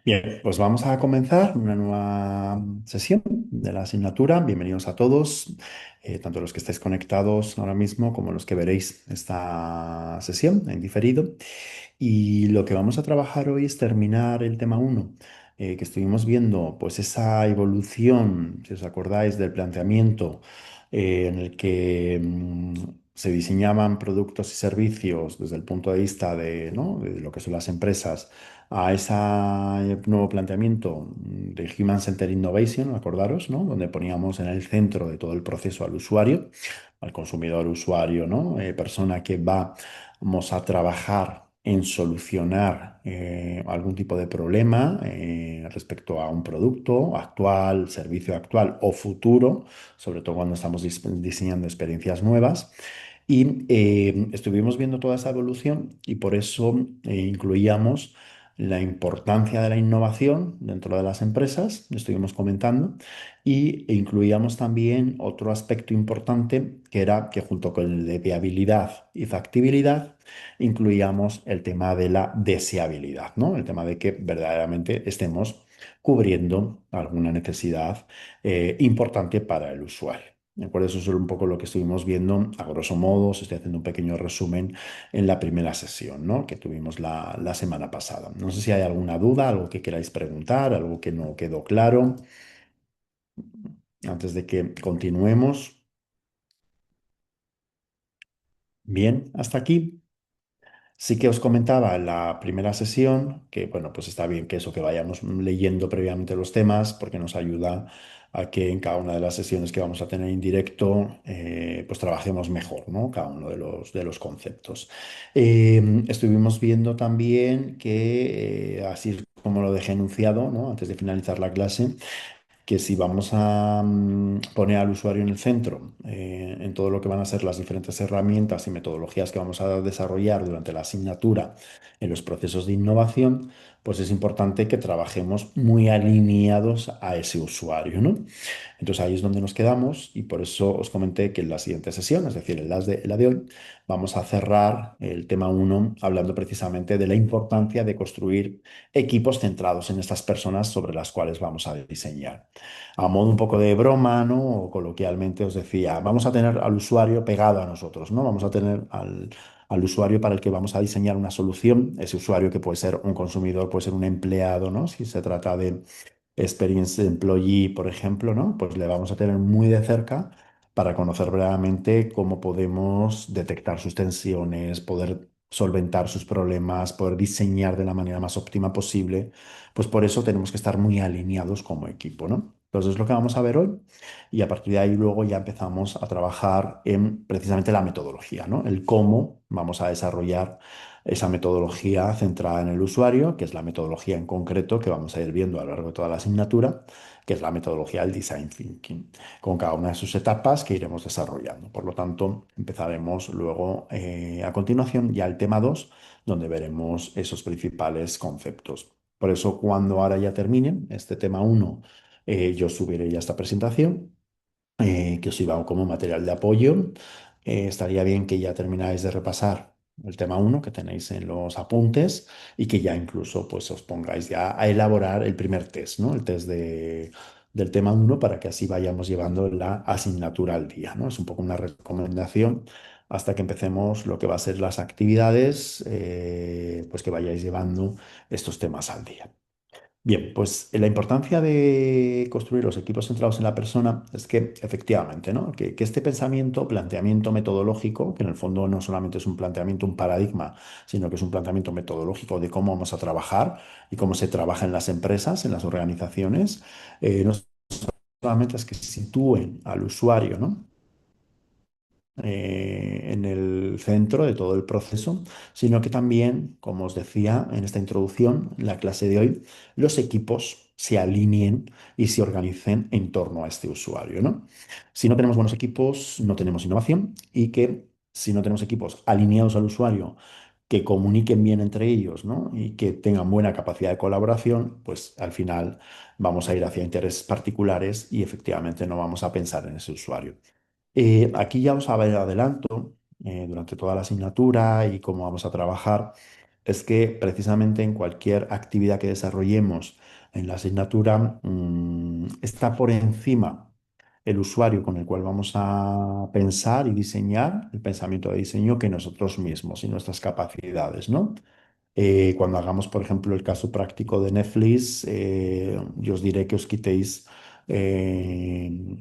Bien, pues vamos a comenzar una nueva sesión de la asignatura. Bienvenidos a todos, tanto los que estáis conectados ahora mismo como los que veréis esta sesión en diferido. Y lo que vamos a trabajar hoy es terminar el tema uno, que estuvimos viendo, pues esa evolución, si os acordáis, del planteamiento en el que se diseñaban productos y servicios desde el punto de vista de, ¿no?, de lo que son las empresas a ese nuevo planteamiento de Human Centered Innovation, acordaros, ¿no?, donde poníamos en el centro de todo el proceso al usuario, al consumidor usuario, ¿no? Persona que vamos a trabajar en solucionar algún tipo de problema respecto a un producto actual, servicio actual o futuro, sobre todo cuando estamos diseñando experiencias nuevas. Y estuvimos viendo toda esa evolución y por eso incluíamos la importancia de la innovación dentro de las empresas, lo estuvimos comentando, y incluíamos también otro aspecto importante que era que junto con el de viabilidad y factibilidad, incluíamos el tema de la deseabilidad, ¿no? El tema de que verdaderamente estemos cubriendo alguna necesidad importante para el usuario. ¿De acuerdo? Eso es un poco lo que estuvimos viendo a grosso modo. Os estoy haciendo un pequeño resumen en la primera sesión, ¿no?, que tuvimos la semana pasada. No sé si hay alguna duda, algo que queráis preguntar, algo que no quedó claro antes de que continuemos. Bien, hasta aquí. Sí que os comentaba en la primera sesión que, bueno, pues está bien que eso, que vayamos leyendo previamente los temas, porque nos ayuda a que en cada una de las sesiones que vamos a tener en directo, pues trabajemos mejor, ¿no?, cada uno de los conceptos. Estuvimos viendo también que, así como lo dejé enunciado, ¿no?, antes de finalizar la clase, que si vamos a poner al usuario en el centro, en todo lo que van a ser las diferentes herramientas y metodologías que vamos a desarrollar durante la asignatura en los procesos de innovación, pues es importante que trabajemos muy alineados a ese usuario, ¿no? Entonces ahí es donde nos quedamos y por eso os comenté que en la siguiente sesión, es decir, en la de hoy, vamos a cerrar el tema uno hablando precisamente de la importancia de construir equipos centrados en estas personas sobre las cuales vamos a diseñar. A modo un poco de broma, ¿no?, o coloquialmente os decía, vamos a tener al usuario pegado a nosotros, ¿no? Vamos a tener al usuario para el que vamos a diseñar una solución, ese usuario que puede ser un consumidor, puede ser un empleado, ¿no?, si se trata de Experience Employee, por ejemplo, ¿no?, pues le vamos a tener muy de cerca para conocer realmente cómo podemos detectar sus tensiones, poder solventar sus problemas, poder diseñar de la manera más óptima posible. Pues por eso tenemos que estar muy alineados como equipo, ¿no? Entonces es lo que vamos a ver hoy y a partir de ahí luego ya empezamos a trabajar en precisamente la metodología, ¿no? El cómo vamos a desarrollar esa metodología centrada en el usuario, que es la metodología en concreto que vamos a ir viendo a lo largo de toda la asignatura, que es la metodología del Design Thinking, con cada una de sus etapas que iremos desarrollando. Por lo tanto, empezaremos luego a continuación ya el tema 2, donde veremos esos principales conceptos. Por eso, cuando ahora ya termine este tema uno, yo subiré ya esta presentación que os iba como material de apoyo. Estaría bien que ya termináis de repasar el tema uno que tenéis en los apuntes y que ya incluso pues os pongáis ya a elaborar el primer test, ¿no? El test del tema uno para que así vayamos llevando la asignatura al día, ¿no? Es un poco una recomendación hasta que empecemos lo que va a ser las actividades, pues que vayáis llevando estos temas al día. Bien, pues la importancia de construir los equipos centrados en la persona es que efectivamente, ¿no?, que este pensamiento, planteamiento metodológico, que en el fondo no solamente es un planteamiento, un paradigma, sino que es un planteamiento metodológico de cómo vamos a trabajar y cómo se trabaja en las empresas, en las organizaciones, no solamente es que sitúen al usuario, ¿no?, en el centro de todo el proceso, sino que también, como os decía en esta introducción, en la clase de hoy, los equipos se alineen y se organicen en torno a este usuario, ¿no? Si no tenemos buenos equipos, no tenemos innovación y que si no tenemos equipos alineados al usuario, que comuniquen bien entre ellos, ¿no?, y que tengan buena capacidad de colaboración, pues al final vamos a ir hacia intereses particulares y efectivamente no vamos a pensar en ese usuario. Aquí ya os adelanto durante toda la asignatura y cómo vamos a trabajar. es que precisamente en cualquier actividad que desarrollemos en la asignatura, está por encima el usuario con el cual vamos a pensar y diseñar, el pensamiento de diseño, que nosotros mismos y nuestras capacidades, ¿no? Cuando hagamos, por ejemplo, el caso práctico de Netflix, yo os diré que os quitéis eh,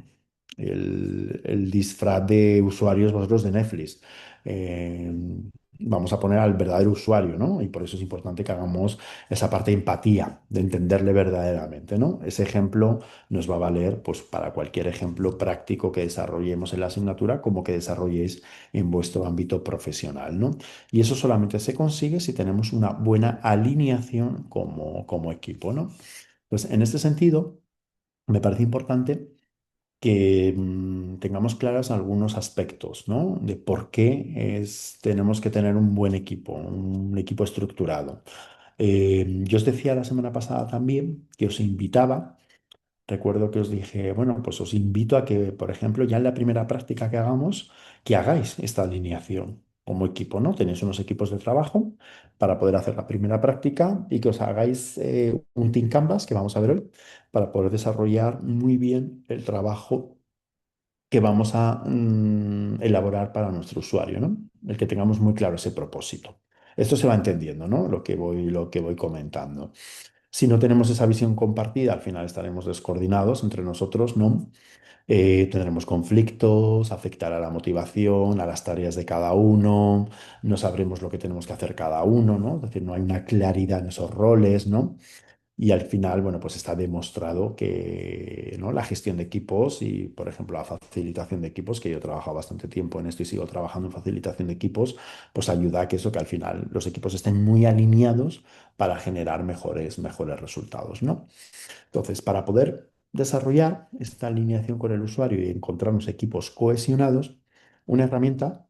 el disfraz de usuarios vosotros de Netflix. Eh, Vamos a poner al verdadero usuario, ¿no? Y por eso es importante que hagamos esa parte de empatía, de entenderle verdaderamente, ¿no? Ese ejemplo nos va a valer, pues, para cualquier ejemplo práctico que desarrollemos en la asignatura, como que desarrolléis en vuestro ámbito profesional, ¿no? Y eso solamente se consigue si tenemos una buena alineación como equipo, ¿no? Pues en este sentido, me parece importante que tengamos claros algunos aspectos, ¿no? De por qué tenemos que tener un buen equipo, un equipo estructurado. Yo os decía la semana pasada también que os invitaba. Recuerdo que os dije, bueno, pues os invito a que, por ejemplo, ya en la primera práctica que hagamos, que hagáis esta alineación como equipo, ¿no? Tenéis unos equipos de trabajo para poder hacer la primera práctica y que os hagáis un Team Canvas, que vamos a ver hoy, para poder desarrollar muy bien el trabajo que vamos a elaborar para nuestro usuario, ¿no? El que tengamos muy claro ese propósito. Esto se va entendiendo, ¿no? Lo que voy comentando. Si no tenemos esa visión compartida, al final estaremos descoordinados entre nosotros, ¿no? Tendremos conflictos, afectará a la motivación, a las tareas de cada uno, no sabremos lo que tenemos que hacer cada uno, ¿no? Es decir, no hay una claridad en esos roles, ¿no? Y al final, bueno, pues está demostrado que, ¿no? La gestión de equipos y, por ejemplo, la facilitación de equipos, que yo he trabajado bastante tiempo en esto y sigo trabajando en facilitación de equipos, pues ayuda a que eso, que al final los equipos estén muy alineados para generar mejores resultados, ¿no? Entonces, para poder desarrollar esta alineación con el usuario y encontrar unos equipos cohesionados, una herramienta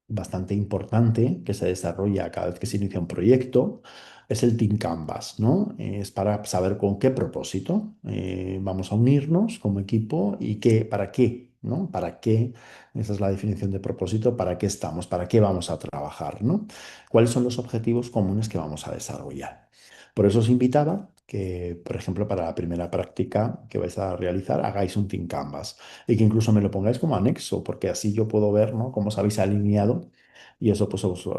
bastante importante que se desarrolla cada vez que se inicia un proyecto es el Team Canvas, ¿no? Es para saber con qué propósito vamos a unirnos como equipo y para qué, ¿no? ¿Para qué? Esa es la definición de propósito, ¿para qué estamos? ¿Para qué vamos a trabajar, ¿no? ¿Cuáles son los objetivos comunes que vamos a desarrollar? Por eso os invitaba que, por ejemplo, para la primera práctica que vais a realizar, hagáis un Team Canvas y que incluso me lo pongáis como anexo, porque así yo puedo ver, ¿no? Cómo os habéis alineado y eso pues os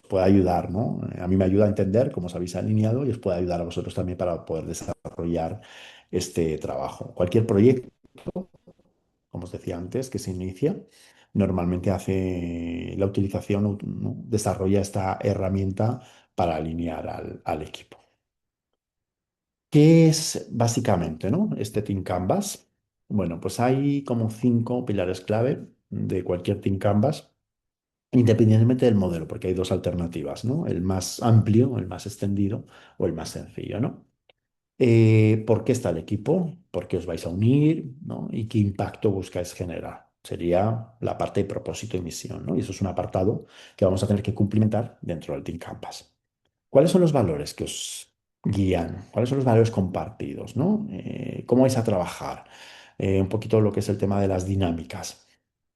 puede ayudar, ¿no? A mí me ayuda a entender cómo os habéis alineado y os puede ayudar a vosotros también para poder desarrollar este trabajo. Cualquier proyecto, como os decía antes, que se inicia, normalmente hace la utilización, ¿no? Desarrolla esta herramienta para alinear al equipo. ¿Qué es básicamente, ¿no? Este Team Canvas? Bueno, pues hay como 5 pilares clave de cualquier Team Canvas, independientemente del modelo, porque hay dos alternativas, ¿no? El más amplio, el más extendido o el más sencillo, ¿no? ¿Por qué está el equipo? ¿Por qué os vais a unir? ¿No? ¿Y qué impacto buscáis generar? Sería la parte de propósito y misión, ¿no? Y eso es un apartado que vamos a tener que cumplimentar dentro del Team Canvas. ¿Cuáles son los valores que os guían? ¿Cuáles son los valores compartidos, ¿no? ¿Cómo vais a trabajar? Un poquito lo que es el tema de las dinámicas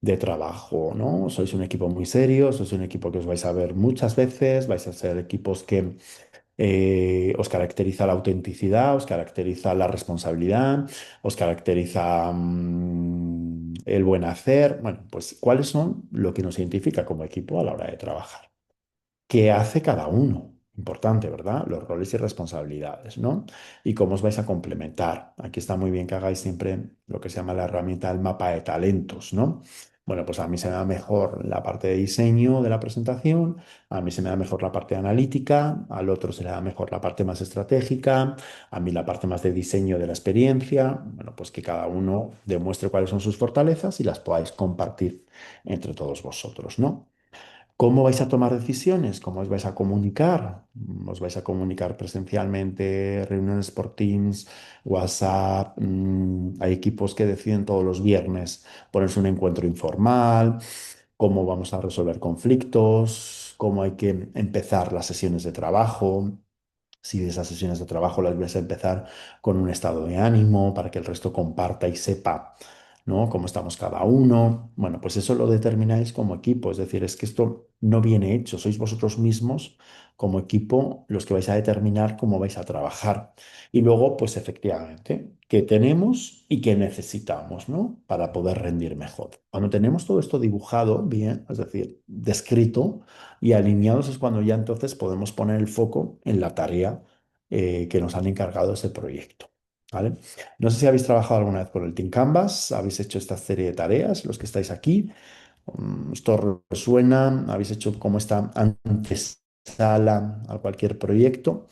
de trabajo, ¿no? Sois un equipo muy serio, sois un equipo que os vais a ver muchas veces, vais a ser equipos que os caracteriza la autenticidad, os caracteriza la responsabilidad, os caracteriza el buen hacer. Bueno, pues ¿cuáles son lo que nos identifica como equipo a la hora de trabajar? ¿Qué hace cada uno? Importante, ¿verdad? Los roles y responsabilidades, ¿no? Y cómo os vais a complementar. Aquí está muy bien que hagáis siempre lo que se llama la herramienta del mapa de talentos, ¿no? Bueno, pues a mí se me da mejor la parte de diseño de la presentación, a mí se me da mejor la parte de analítica, al otro se le da mejor la parte más estratégica, a mí la parte más de diseño de la experiencia. Bueno, pues que cada uno demuestre cuáles son sus fortalezas y las podáis compartir entre todos vosotros, ¿no? ¿Cómo vais a tomar decisiones? ¿Cómo os vais a comunicar? ¿Os vais a comunicar presencialmente, reuniones por Teams, WhatsApp? Hay equipos que deciden todos los viernes ponerse un encuentro informal. ¿Cómo vamos a resolver conflictos? ¿Cómo hay que empezar las sesiones de trabajo? Si de esas sesiones de trabajo las vais a empezar con un estado de ánimo para que el resto comparta y sepa ¿no? Cómo estamos cada uno. Bueno, pues eso lo determináis como equipo, es decir, es que esto no viene hecho, sois vosotros mismos como equipo los que vais a determinar cómo vais a trabajar. Y luego, pues efectivamente, qué tenemos y qué necesitamos, ¿no? Para poder rendir mejor. Cuando tenemos todo esto dibujado bien, es decir, descrito y alineados, es cuando ya entonces podemos poner el foco en la tarea que nos han encargado ese proyecto. ¿Vale? No sé si habéis trabajado alguna vez con el Team Canvas, habéis hecho esta serie de tareas, los que estáis aquí. ¿Esto resuena? ¿Habéis hecho como esta antesala a cualquier proyecto?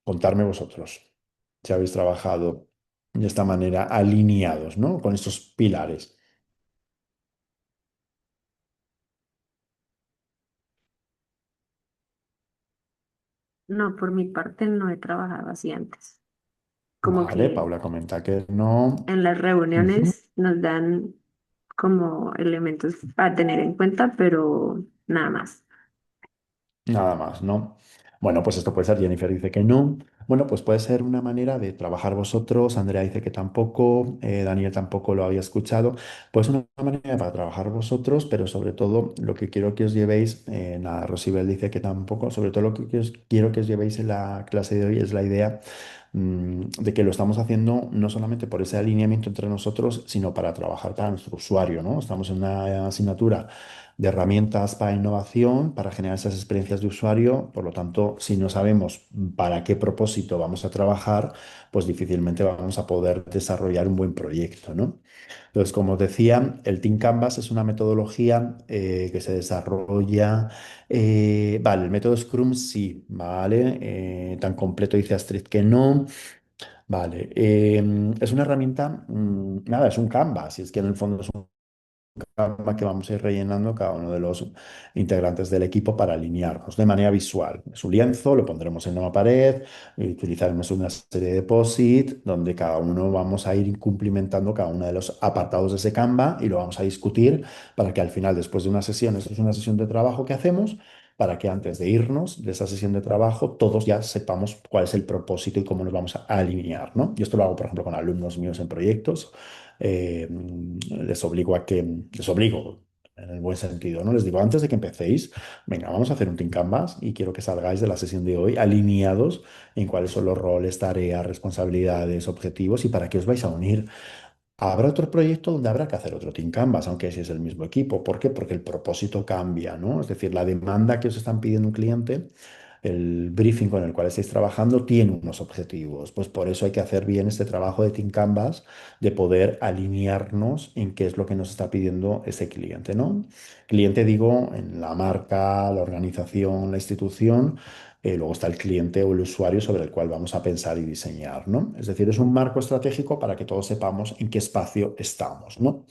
Contarme vosotros si habéis trabajado de esta manera alineados, ¿no? Con estos pilares. No, por mi parte no he trabajado así antes. Como Vale, que Paula comenta que no. en las Ujú. reuniones nos dan como elementos a tener en cuenta, pero nada más. Nada más, ¿no? Bueno, pues esto puede ser, Jennifer dice que no. Bueno, pues puede ser una manera de trabajar vosotros. Andrea dice que tampoco, Daniel tampoco lo había escuchado. Pues una manera para trabajar vosotros, pero sobre todo lo que quiero que os llevéis, nada, Rosibel dice que tampoco, sobre todo lo que quiero que os llevéis en la clase de hoy es la idea de que lo estamos haciendo no solamente por ese alineamiento entre nosotros, sino para trabajar para nuestro usuario, ¿no? Estamos en una asignatura de herramientas para innovación, para generar esas experiencias de usuario. Por lo tanto, si no sabemos para qué propósito vamos a trabajar, pues difícilmente vamos a poder desarrollar un buen proyecto, ¿no? Entonces, como os decía, el Team Canvas es una metodología que se desarrolla. Vale, el método Scrum sí, ¿vale? Tan completo dice Astrid que no. Vale, es una herramienta, nada, es un Canvas, y es que en el fondo es un Canva que vamos a ir rellenando cada uno de los integrantes del equipo para alinearnos de manera visual. Es un lienzo, lo pondremos en una pared, y utilizaremos una serie de POSIT donde cada uno vamos a ir cumplimentando cada uno de los apartados de ese Canva y lo vamos a discutir para que al final, después de una sesión, esto es una sesión de trabajo que hacemos, para que antes de irnos de esa sesión de trabajo todos ya sepamos cuál es el propósito y cómo nos vamos a alinear, ¿no? Yo esto lo hago, por ejemplo, con alumnos míos en proyectos. Les obligo a que, les obligo en el buen sentido, ¿no? Les digo, antes de que empecéis, venga, vamos a hacer un Team Canvas y quiero que salgáis de la sesión de hoy alineados en cuáles son los roles, tareas, responsabilidades, objetivos y para qué os vais a unir. Habrá otro proyecto donde habrá que hacer otro Team Canvas, aunque si es el mismo equipo. ¿Por qué? Porque el propósito cambia, ¿no? Es decir, la demanda que os están pidiendo un cliente, el briefing con el cual estáis trabajando, tiene unos objetivos. Pues por eso hay que hacer bien este trabajo de Team Canvas, de poder alinearnos en qué es lo que nos está pidiendo ese cliente, ¿no? Cliente, digo, en la marca, la organización, la institución. Luego está el cliente o el usuario sobre el cual vamos a pensar y diseñar, ¿no? Es decir, es un marco estratégico para que todos sepamos en qué espacio estamos, ¿no?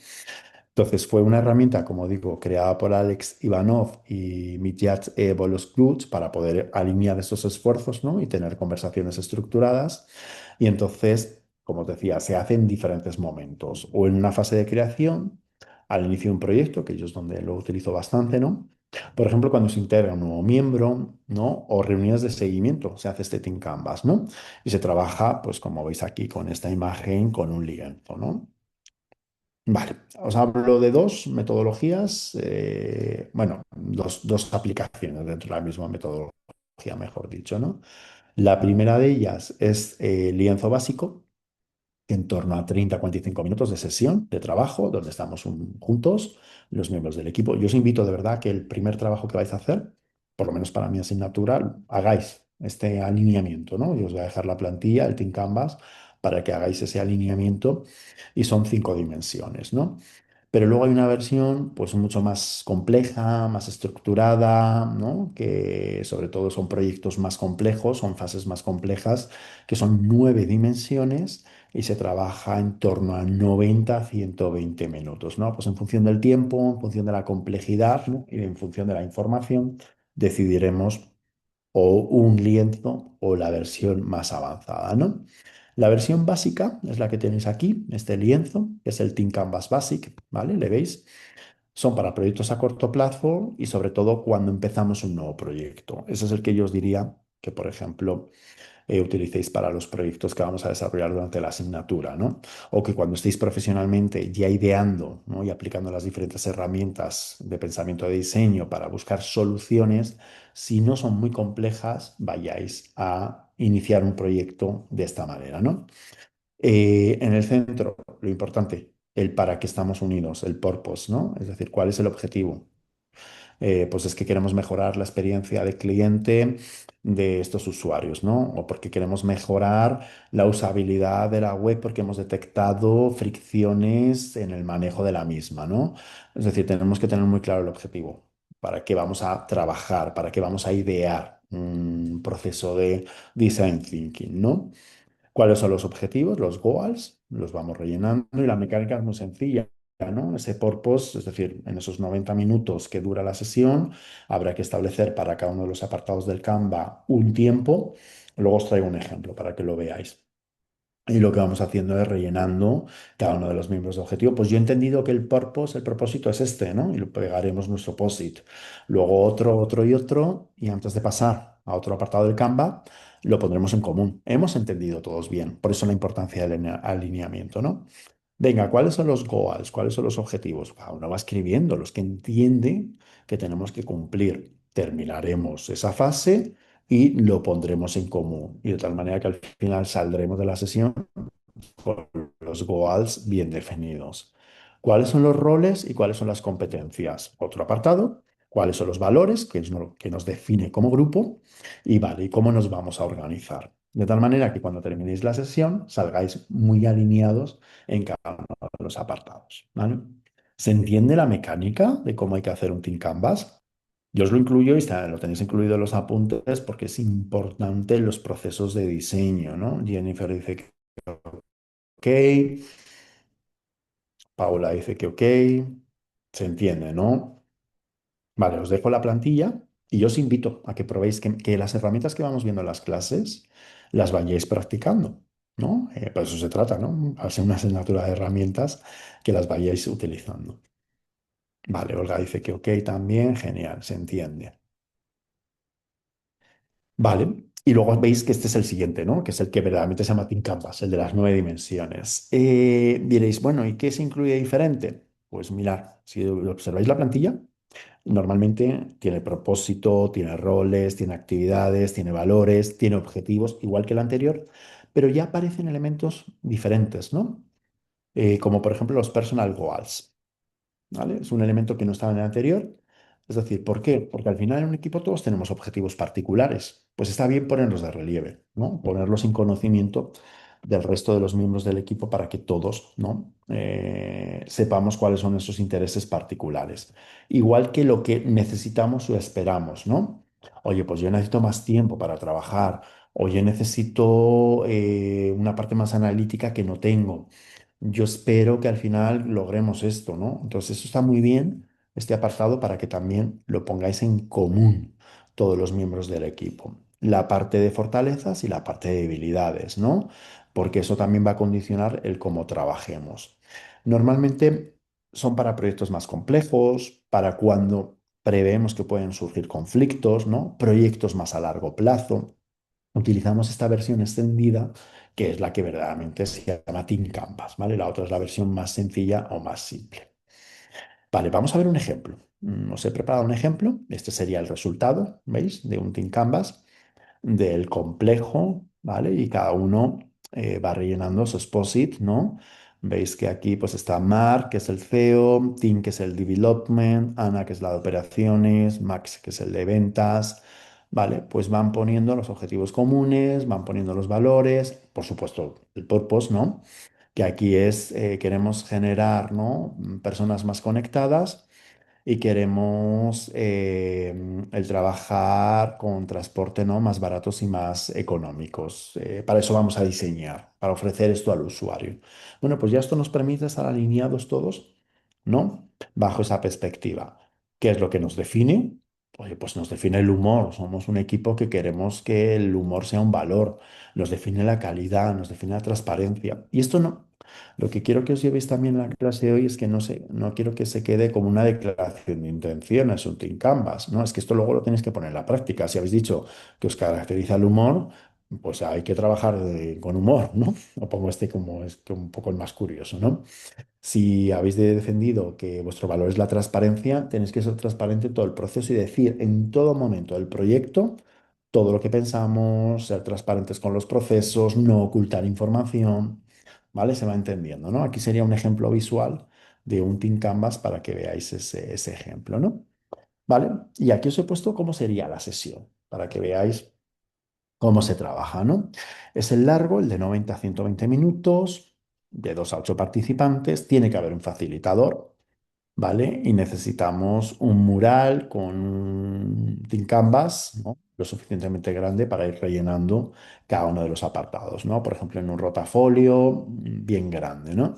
Entonces fue una herramienta, como digo, creada por Alex Ivanov y Mitjat Boloskluts para poder alinear estos esfuerzos, ¿no? Y tener conversaciones estructuradas. Y entonces, como te decía, se hace en diferentes momentos, o en una fase de creación, al inicio de un proyecto, que yo es donde lo utilizo bastante, ¿no? Por ejemplo, cuando se integra un nuevo miembro, ¿no? O reuniones de seguimiento, se hace este Team Canvas, ¿no? Y se trabaja, pues como veis aquí con esta imagen, con un lienzo, ¿no? Vale, os hablo de dos metodologías, bueno, dos aplicaciones dentro de la misma metodología, mejor dicho, ¿no? La primera de ellas es lienzo básico, en torno a 30 a 45 minutos de sesión de trabajo, donde estamos juntos, los miembros del equipo. Yo os invito de verdad que el primer trabajo que vais a hacer, por lo menos para mi asignatura, hagáis este alineamiento, ¿no? Yo os voy a dejar la plantilla, el Team Canvas, para que hagáis ese alineamiento y son 5 dimensiones, ¿no? Pero luego hay una versión pues mucho más compleja, más estructurada, ¿no? Que sobre todo son proyectos más complejos, son fases más complejas, que son 9 dimensiones y se trabaja en torno a 90 a 120 minutos, ¿no? Pues en función del tiempo, en función de la complejidad, ¿no? Y en función de la información, decidiremos o un lienzo o la versión más avanzada, ¿no? La versión básica es la que tenéis aquí, este lienzo, que es el Team Canvas Basic, ¿vale? ¿Le veis? Son para proyectos a corto plazo y sobre todo cuando empezamos un nuevo proyecto. Ese es el que yo os diría que, por ejemplo, utilicéis para los proyectos que vamos a desarrollar durante la asignatura, ¿no? O que cuando estéis profesionalmente ya ideando, ¿no? Y aplicando las diferentes herramientas de pensamiento de diseño para buscar soluciones, si no son muy complejas, vayáis a iniciar un proyecto de esta manera, ¿no? En el centro, lo importante, el para qué estamos unidos, el purpose, ¿no? Es decir, cuál es el objetivo. Pues es que queremos mejorar la experiencia de cliente de estos usuarios, ¿no? O porque queremos mejorar la usabilidad de la web porque hemos detectado fricciones en el manejo de la misma, ¿no? Es decir, tenemos que tener muy claro el objetivo, para qué vamos a trabajar, para qué vamos a idear un proceso de design thinking, ¿no? ¿Cuáles son los objetivos? Los goals, los vamos rellenando y la mecánica es muy sencilla, ¿no? Ese purpose, es decir, en esos 90 minutos que dura la sesión, habrá que establecer para cada uno de los apartados del Canva un tiempo. Luego os traigo un ejemplo para que lo veáis. Y lo que vamos haciendo es rellenando cada uno de los miembros de objetivo. Pues yo he entendido que el purpose, el propósito es este, ¿no? Y lo pegaremos nuestro post-it. Luego otro, otro y otro. Y antes de pasar a otro apartado del Canva, lo pondremos en común. Hemos entendido todos bien. Por eso la importancia del alineamiento, ¿no? Venga, ¿cuáles son los goals? ¿Cuáles son los objetivos? Cada uno va escribiendo los que entiende que tenemos que cumplir. Terminaremos esa fase y lo pondremos en común. Y de tal manera que al final saldremos de la sesión con los goals bien definidos. ¿Cuáles son los roles y cuáles son las competencias? Otro apartado. ¿Cuáles son los valores que, que nos define como grupo? Y vale, ¿y cómo nos vamos a organizar? De tal manera que cuando terminéis la sesión salgáis muy alineados en cada uno de los apartados, ¿vale? ¿Se entiende la mecánica de cómo hay que hacer un Team Canvas? Yo os lo incluyo y lo tenéis incluido en los apuntes porque es importante en los procesos de diseño, ¿no? Jennifer dice que ok, Paula dice que ok, se entiende, ¿no? Vale, os dejo la plantilla y yo os invito a que probéis que las herramientas que vamos viendo en las clases las vayáis practicando, ¿no? Pues eso se trata, ¿no? Al ser una asignatura de herramientas, que las vayáis utilizando. Vale, Olga dice que ok también, genial, se entiende. Vale, y luego veis que este es el siguiente, ¿no? Que es el que verdaderamente se llama Team Canvas, el de las 9 dimensiones. Diréis, bueno, ¿y qué se incluye diferente? Pues mirad, si observáis la plantilla, normalmente tiene propósito, tiene roles, tiene actividades, tiene valores, tiene objetivos, igual que el anterior, pero ya aparecen elementos diferentes, ¿no? Como por ejemplo los personal goals. ¿Vale? Es un elemento que no estaba en el anterior. Es decir, ¿por qué? Porque al final en un equipo todos tenemos objetivos particulares. Pues está bien ponerlos de relieve, ¿no? Ponerlos en conocimiento del resto de los miembros del equipo para que todos, ¿no? Sepamos cuáles son esos intereses particulares. Igual que lo que necesitamos o esperamos, ¿no? Oye, pues yo necesito más tiempo para trabajar. Oye, necesito una parte más analítica que no tengo. Yo espero que al final logremos esto, ¿no? Entonces, eso está muy bien, este apartado, para que también lo pongáis en común todos los miembros del equipo. La parte de fortalezas y la parte de debilidades, ¿no? Porque eso también va a condicionar el cómo trabajemos. Normalmente son para proyectos más complejos, para cuando preveemos que pueden surgir conflictos, ¿no? Proyectos más a largo plazo. Utilizamos esta versión extendida, que es la que verdaderamente se llama Team Canvas, ¿vale? La otra es la versión más sencilla o más simple. Vale, vamos a ver un ejemplo. Os he preparado un ejemplo. Este sería el resultado, ¿veis? De un Team Canvas, del complejo, ¿vale? Y cada uno va rellenando su exposit, ¿no? Veis que aquí pues está Mark, que es el CEO, Tim, que es el Development, Ana, que es la de operaciones, Max, que es el de ventas, ¿vale? Pues van poniendo los objetivos comunes, van poniendo los valores, por supuesto, el purpose, ¿no? Que aquí es, queremos generar, ¿no? Personas más conectadas y queremos el trabajar con transporte, ¿no? Más baratos y más económicos. Para eso vamos a diseñar, para ofrecer esto al usuario. Bueno, pues ya esto nos permite estar alineados todos, ¿no? Bajo esa perspectiva. ¿Qué es lo que nos define? Oye, pues nos define el humor. Somos un equipo que queremos que el humor sea un valor. Nos define la calidad, nos define la transparencia. Y esto no. Lo que quiero que os llevéis también a la clase de hoy es que no quiero que se quede como una declaración de intenciones, un Think Canvas, ¿no? Es que esto luego lo tenéis que poner en la práctica. Si habéis dicho que os caracteriza el humor, pues hay que trabajar con humor, ¿no? Lo pongo este como es que un poco el más curioso, ¿no? Si habéis defendido que vuestro valor es la transparencia, tenéis que ser transparente en todo el proceso y decir en todo momento del proyecto todo lo que pensamos, ser transparentes con los procesos, no ocultar información, ¿vale? Se va entendiendo, ¿no? Aquí sería un ejemplo visual de un Team Canvas para que veáis ese ejemplo, ¿no? ¿Vale? Y aquí os he puesto cómo sería la sesión, para que veáis cómo se trabaja, ¿no? Es el largo, el de 90 a 120 minutos, de 2 a 8 participantes, tiene que haber un facilitador, ¿vale? Y necesitamos un mural con un thin canvas, ¿no? Lo suficientemente grande para ir rellenando cada uno de los apartados, ¿no? Por ejemplo, en un rotafolio bien grande, ¿no?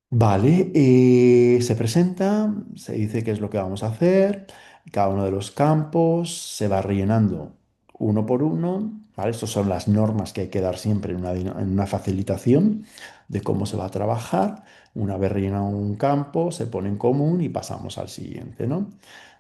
Vale, se presenta, se dice qué es lo que vamos a hacer, cada uno de los campos se va rellenando uno por uno, ¿vale? Estas son las normas que hay que dar siempre en una facilitación de cómo se va a trabajar. Una vez rellenado un campo, se pone en común y pasamos al siguiente, ¿no?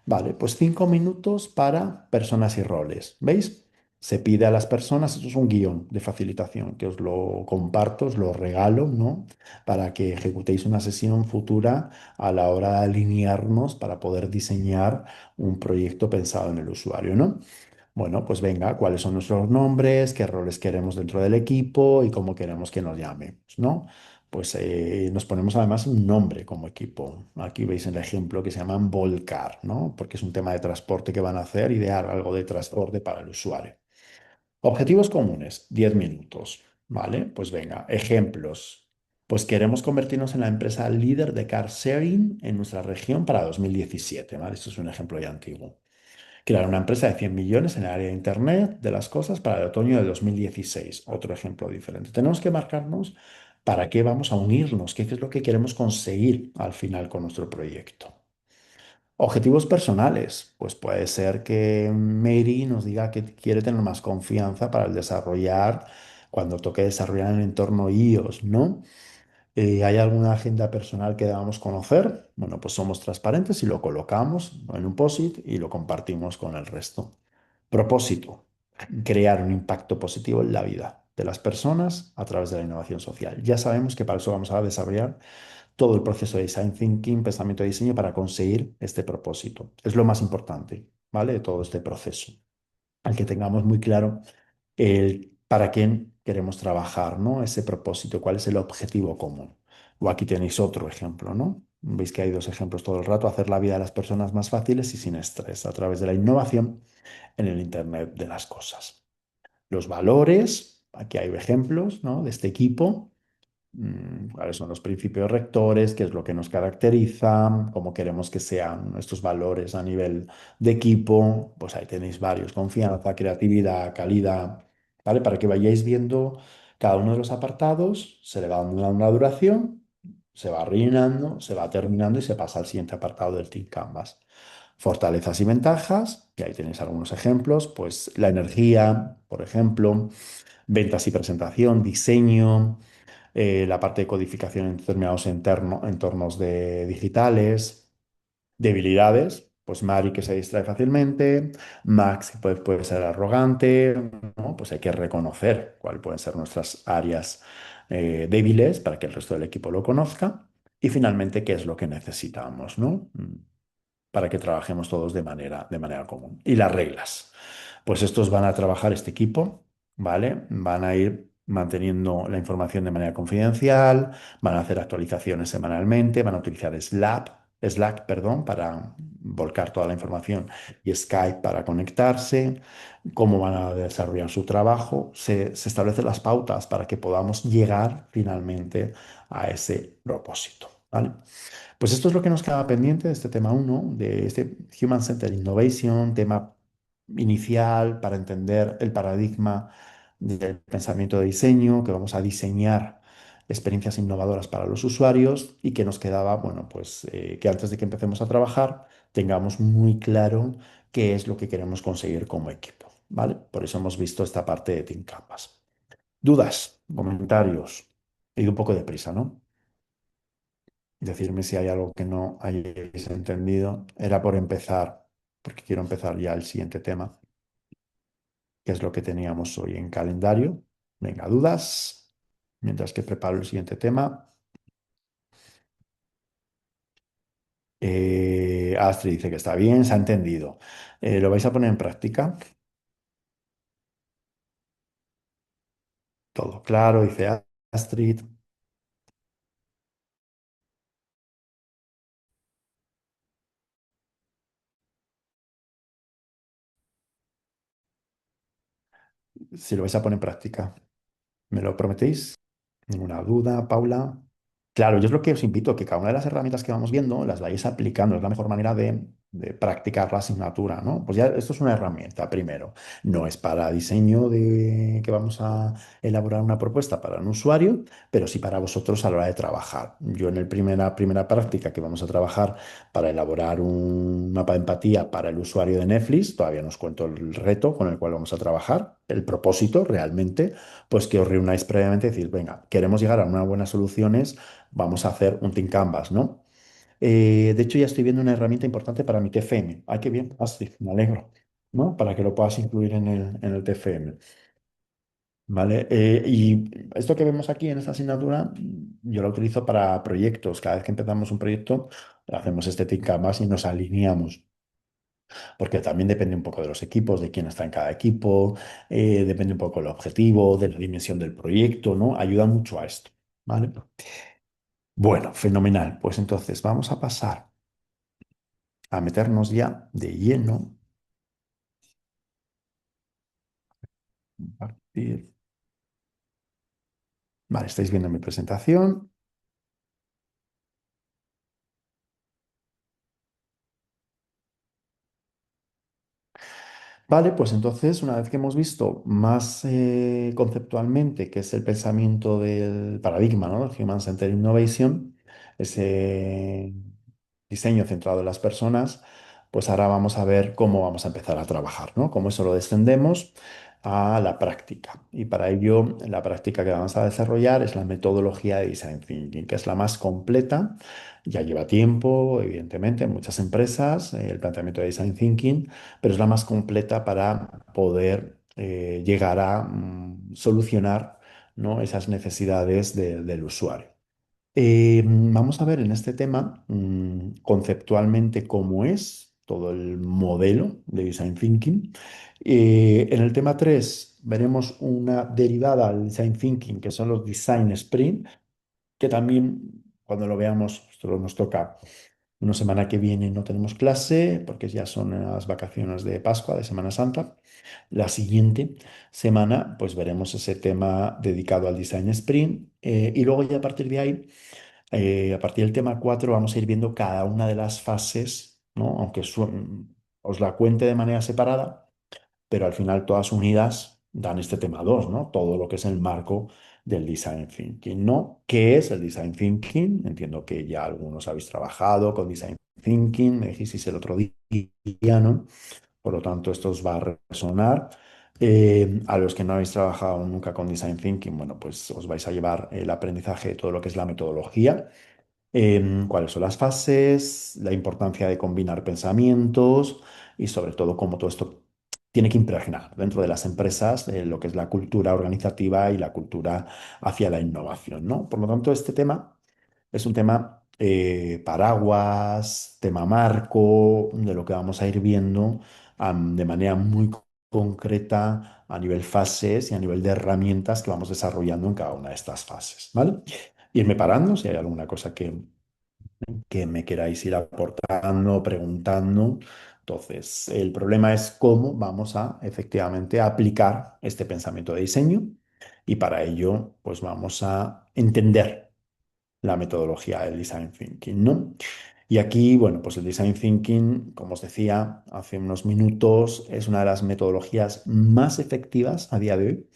Vale, pues 5 minutos para personas y roles, ¿veis? Se pide a las personas, esto es un guión de facilitación que os lo comparto, os lo regalo, ¿no? Para que ejecutéis una sesión futura a la hora de alinearnos para poder diseñar un proyecto pensado en el usuario, ¿no? Bueno, pues venga, cuáles son nuestros nombres, qué roles queremos dentro del equipo y cómo queremos que nos llamemos, ¿no? Pues nos ponemos además un nombre como equipo. Aquí veis el ejemplo que se llaman Volcar, ¿no? Porque es un tema de transporte que van a hacer, idear algo de transporte para el usuario. Objetivos comunes, 10 minutos, ¿vale? Pues venga, ejemplos. Pues queremos convertirnos en la empresa líder de car sharing en nuestra región para 2017, ¿vale? Esto es un ejemplo ya antiguo. Crear una empresa de 100 millones en el área de Internet de las cosas para el otoño de 2016, otro ejemplo diferente. Tenemos que marcarnos para qué vamos a unirnos, qué es lo que queremos conseguir al final con nuestro proyecto. Objetivos personales, pues puede ser que Mary nos diga que quiere tener más confianza para el desarrollar, cuando toque desarrollar en el entorno iOS, ¿no? ¿Hay alguna agenda personal que debamos conocer? Bueno, pues somos transparentes y lo colocamos en un POSIT y lo compartimos con el resto. Propósito, crear un impacto positivo en la vida de las personas a través de la innovación social. Ya sabemos que para eso vamos a desarrollar todo el proceso de design thinking, pensamiento de diseño para conseguir este propósito. Es lo más importante, ¿vale? De todo este proceso. Al que tengamos muy claro el para quién queremos trabajar, ¿no? Ese propósito, cuál es el objetivo común. O aquí tenéis otro ejemplo, ¿no? Veis que hay dos ejemplos todo el rato, hacer la vida de las personas más fáciles y sin estrés a través de la innovación en el Internet de las cosas. Los valores, aquí hay ejemplos, ¿no? De este equipo, cuáles son los principios rectores, qué es lo que nos caracteriza, cómo queremos que sean estos valores a nivel de equipo, pues ahí tenéis varios, confianza, creatividad, calidad, ¿vale? Para que vayáis viendo cada uno de los apartados, se le va dando una duración, se va rellenando, se va terminando y se pasa al siguiente apartado del Team Canvas. Fortalezas y ventajas, y ahí tenéis algunos ejemplos, pues la energía, por ejemplo, ventas y presentación, diseño, la parte de codificación en determinados entornos digitales, debilidades, pues Mari que se distrae fácilmente, Max que puede ser arrogante, ¿no? Pues hay que reconocer cuáles pueden ser nuestras áreas débiles para que el resto del equipo lo conozca y finalmente qué es lo que necesitamos, ¿no? Para que trabajemos todos de manera común. Y las reglas. Pues estos van a trabajar este equipo, ¿vale? Van a ir manteniendo la información de manera confidencial, van a hacer actualizaciones semanalmente, van a utilizar Slack, perdón, para volcar toda la información y Skype para conectarse, cómo van a desarrollar su trabajo. Se establecen las pautas para que podamos llegar finalmente a ese propósito, ¿vale? Pues esto es lo que nos queda pendiente de este tema uno, de este Human Centered Innovation, tema inicial para entender el paradigma del pensamiento de diseño, que vamos a diseñar experiencias innovadoras para los usuarios y que nos quedaba, bueno, pues que antes de que empecemos a trabajar tengamos muy claro qué es lo que queremos conseguir como equipo, ¿vale? Por eso hemos visto esta parte de Team Canvas. ¿Dudas? ¿Comentarios? He ido un poco deprisa, ¿no? Decirme si hay algo que no hayáis entendido. Era por empezar, porque quiero empezar ya el siguiente tema, que es lo que teníamos hoy en calendario. Venga, dudas, mientras que preparo el siguiente tema. Astrid dice que está bien, se ha entendido. ¿Lo vais a poner en práctica? Todo claro, dice Astrid. Si lo vais a poner en práctica, ¿me lo prometéis? ¿Ninguna duda, Paula? Claro, yo es lo que os invito, que cada una de las herramientas que vamos viendo las vayáis aplicando. Es la mejor manera de practicar la asignatura, ¿no? Pues ya esto es una herramienta, primero. No es para diseño de que vamos a elaborar una propuesta para un usuario, pero sí para vosotros a la hora de trabajar. Yo en la primera práctica que vamos a trabajar para elaborar un mapa de empatía para el usuario de Netflix, todavía no os cuento el reto con el cual vamos a trabajar, el propósito realmente, pues que os reunáis previamente y decir, venga, queremos llegar a unas buenas soluciones, vamos a hacer un Team Canvas, ¿no? De hecho, ya estoy viendo una herramienta importante para mi TFM. Ay, qué bien, Astrid, me alegro, ¿no? Para que lo puedas incluir en el TFM, ¿vale? Y esto que vemos aquí en esta asignatura, yo lo utilizo para proyectos. Cada vez que empezamos un proyecto, hacemos este Team Canvas y nos alineamos, porque también depende un poco de los equipos, de quién está en cada equipo, depende un poco del objetivo, de la dimensión del proyecto, ¿no? Ayuda mucho a esto, ¿vale? Bueno, fenomenal. Pues entonces vamos a pasar a meternos ya de lleno. Compartir. Vale, estáis viendo mi presentación. Vale, pues entonces, una vez que hemos visto más conceptualmente qué es el pensamiento del paradigma, ¿no? El Human Centered Innovation, ese diseño centrado en las personas, pues ahora vamos a ver cómo vamos a empezar a trabajar, ¿no? Cómo eso lo descendemos a la práctica. Y para ello, la práctica que vamos a desarrollar es la metodología de Design Thinking, que es la más completa. Ya lleva tiempo, evidentemente, en muchas empresas, el planteamiento de Design Thinking, pero es la más completa para poder llegar a solucionar, ¿no? Esas necesidades del usuario. Vamos a ver en este tema conceptualmente cómo es todo el modelo de Design Thinking. En el tema 3 veremos una derivada al Design Thinking, que son los Design Sprint, que también cuando lo veamos, esto nos toca una semana que viene, no tenemos clase porque ya son las vacaciones de Pascua, de Semana Santa. La siguiente semana, pues veremos ese tema dedicado al Design Sprint, y luego ya a partir de ahí, a partir del tema 4 vamos a ir viendo cada una de las fases, ¿no? Aunque os la cuente de manera separada, pero al final todas unidas dan este tema 2, ¿no? Todo lo que es el marco del Design Thinking, ¿no? ¿Qué es el Design Thinking? Entiendo que ya algunos habéis trabajado con Design Thinking, me dijisteis el otro día, ¿no? Por lo tanto, esto os va a resonar. A los que no habéis trabajado nunca con Design Thinking, bueno, pues os vais a llevar el aprendizaje de todo lo que es la metodología, cuáles son las fases, la importancia de combinar pensamientos y sobre todo cómo todo esto tiene que impregnar dentro de las empresas lo que es la cultura organizativa y la cultura hacia la innovación, ¿no? Por lo tanto, este tema es un tema paraguas, tema marco, de lo que vamos a ir viendo de manera muy concreta a nivel fases y a nivel de herramientas que vamos desarrollando en cada una de estas fases, ¿vale? Irme parando si hay alguna cosa que me queráis ir aportando, preguntando. Entonces, el problema es cómo vamos a efectivamente aplicar este pensamiento de diseño y para ello, pues vamos a entender la metodología del design thinking, ¿no? Y aquí, bueno, pues el design thinking, como os decía hace unos minutos, es una de las metodologías más efectivas a día de hoy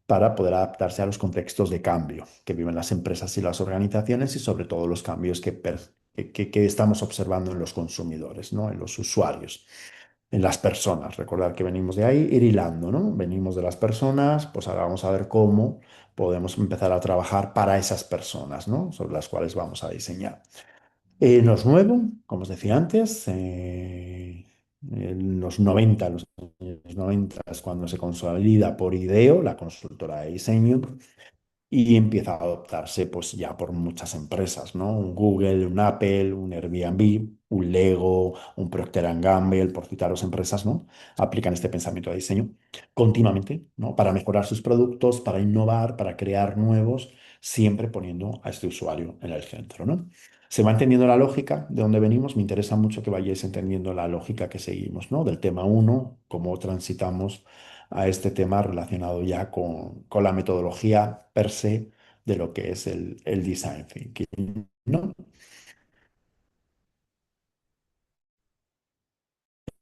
para poder adaptarse a los contextos de cambio que viven las empresas y las organizaciones y sobre todo los cambios que estamos observando en los consumidores, ¿no? En los usuarios. en las personas. Recordar que venimos de ahí, ir hilando, ¿no? Venimos de las personas, pues ahora vamos a ver cómo podemos empezar a trabajar para esas personas, ¿no? Sobre las cuales vamos a diseñar. No es nuevo, como os decía antes, en los años 90 es cuando se consolida por IDEO, la consultora de diseño, y empieza a adoptarse pues ya por muchas empresas, ¿no? Un Google, un Apple, un Airbnb, un Lego, un Procter Gamble, por citaros empresas, ¿no? Aplican este pensamiento de diseño continuamente, ¿no? Para mejorar sus productos, para innovar, para crear nuevos, siempre poniendo a este usuario en el centro, ¿no? Se va entendiendo la lógica de dónde venimos. Me interesa mucho que vayáis entendiendo la lógica que seguimos, ¿no? Del tema uno, cómo transitamos a este tema relacionado ya con la metodología per se de lo que es el design thinking, ¿no?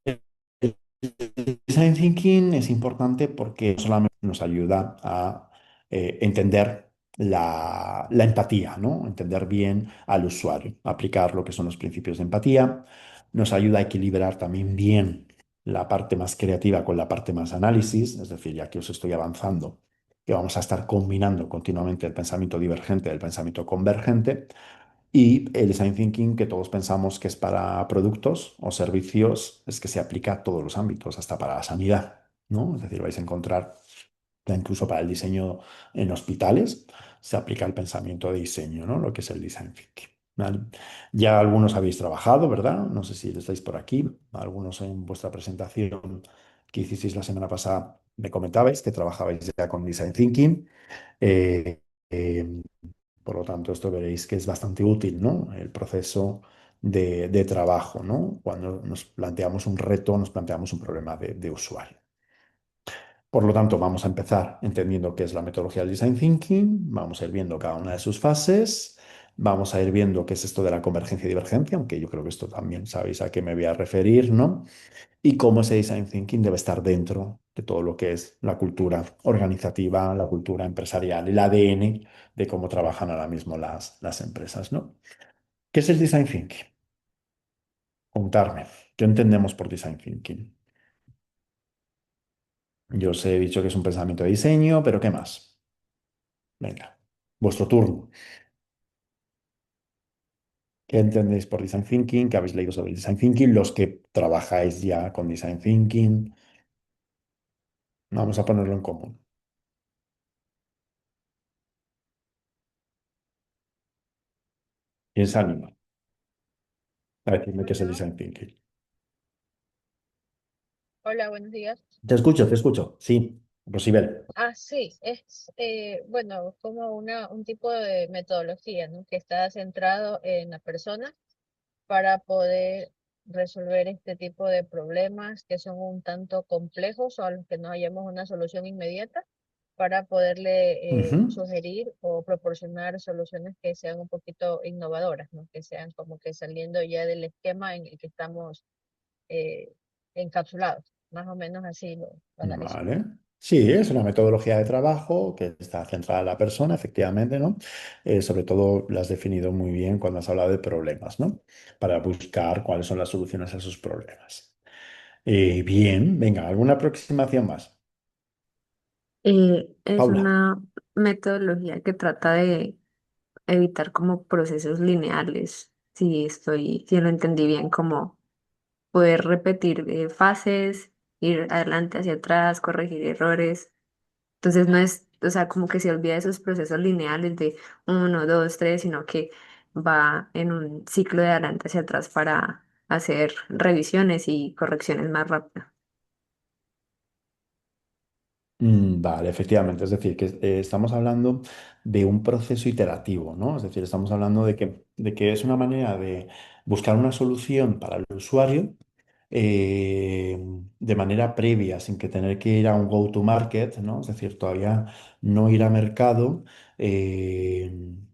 El design thinking es importante porque no solamente nos ayuda a entender la empatía, ¿no? Entender bien al usuario, aplicar lo que son los principios de empatía, nos ayuda a equilibrar también bien la parte más creativa con la parte más análisis, es decir, ya que os estoy avanzando, que vamos a estar combinando continuamente el pensamiento divergente del pensamiento convergente. Y el design thinking que todos pensamos que es para productos o servicios, es que se aplica a todos los ámbitos, hasta para la sanidad, ¿no? Es decir, vais a encontrar, ya incluso para el diseño en hospitales, se aplica el pensamiento de diseño, ¿no? Lo que es el design thinking. ¿Vale? Ya algunos habéis trabajado, ¿verdad? No sé si estáis por aquí. Algunos en vuestra presentación que hicisteis la semana pasada me comentabais que trabajabais ya con design thinking. Eh, eh, por lo tanto, esto veréis que es bastante útil, ¿no? El proceso de trabajo, ¿no? Cuando nos planteamos un reto, nos planteamos un problema de usuario. Por lo tanto, vamos a empezar entendiendo qué es la metodología del design thinking, vamos a ir viendo cada una de sus fases, vamos a ir viendo qué es esto de la convergencia y divergencia, aunque yo creo que esto también sabéis a qué me voy a referir, ¿no? Y cómo ese design thinking debe estar dentro de todo lo que es la cultura organizativa, la cultura empresarial, el ADN de cómo trabajan ahora mismo las empresas, ¿no? ¿Qué es el design thinking? Contarme, ¿qué entendemos por design thinking? Yo os he dicho que es un pensamiento de diseño, pero ¿qué más? Venga, vuestro turno. ¿Qué entendéis por design thinking? ¿Qué habéis leído sobre el design thinking? Los que trabajáis ya con design thinking, vamos a ponerlo en común. ¿Quién se anima a decirme qué es el Hola, design thinking? hola, buenos días. Te escucho. Sí, Rosibel. Sí, es bueno, como un tipo de metodología, ¿no? Que está centrado en la persona para poder resolver este tipo de problemas que son un tanto complejos o a los que no hayamos una solución inmediata, para poderle Ujú. sugerir o proporcionar soluciones que sean un poquito innovadoras, ¿no? Que sean como que saliendo ya del esquema en el que estamos eh, encapsulados. Más o menos así lo analizo. Vale. Sí, es una metodología de trabajo que está centrada en la persona, efectivamente, ¿no? Sobre todo lo has definido muy bien cuando has hablado de problemas, ¿no? Para buscar cuáles son las soluciones a esos problemas. Bien, venga, ¿alguna aproximación más? Es Paula. una metodología que trata de evitar como procesos lineales, si lo entendí bien, como poder repetir fases, ir adelante hacia atrás, corregir errores. Entonces no es, o sea, como que se olvida de esos procesos lineales de uno, dos, tres, sino que va en un ciclo de adelante hacia atrás para hacer revisiones y correcciones más rápidas. Vale, efectivamente. Es decir, que estamos hablando de un proceso iterativo, ¿no? Es decir, estamos hablando de que es una manera de buscar una solución para el usuario eh, de manera previa, sin que tener que ir a un go-to-market, ¿no? Es decir, todavía no ir a mercado,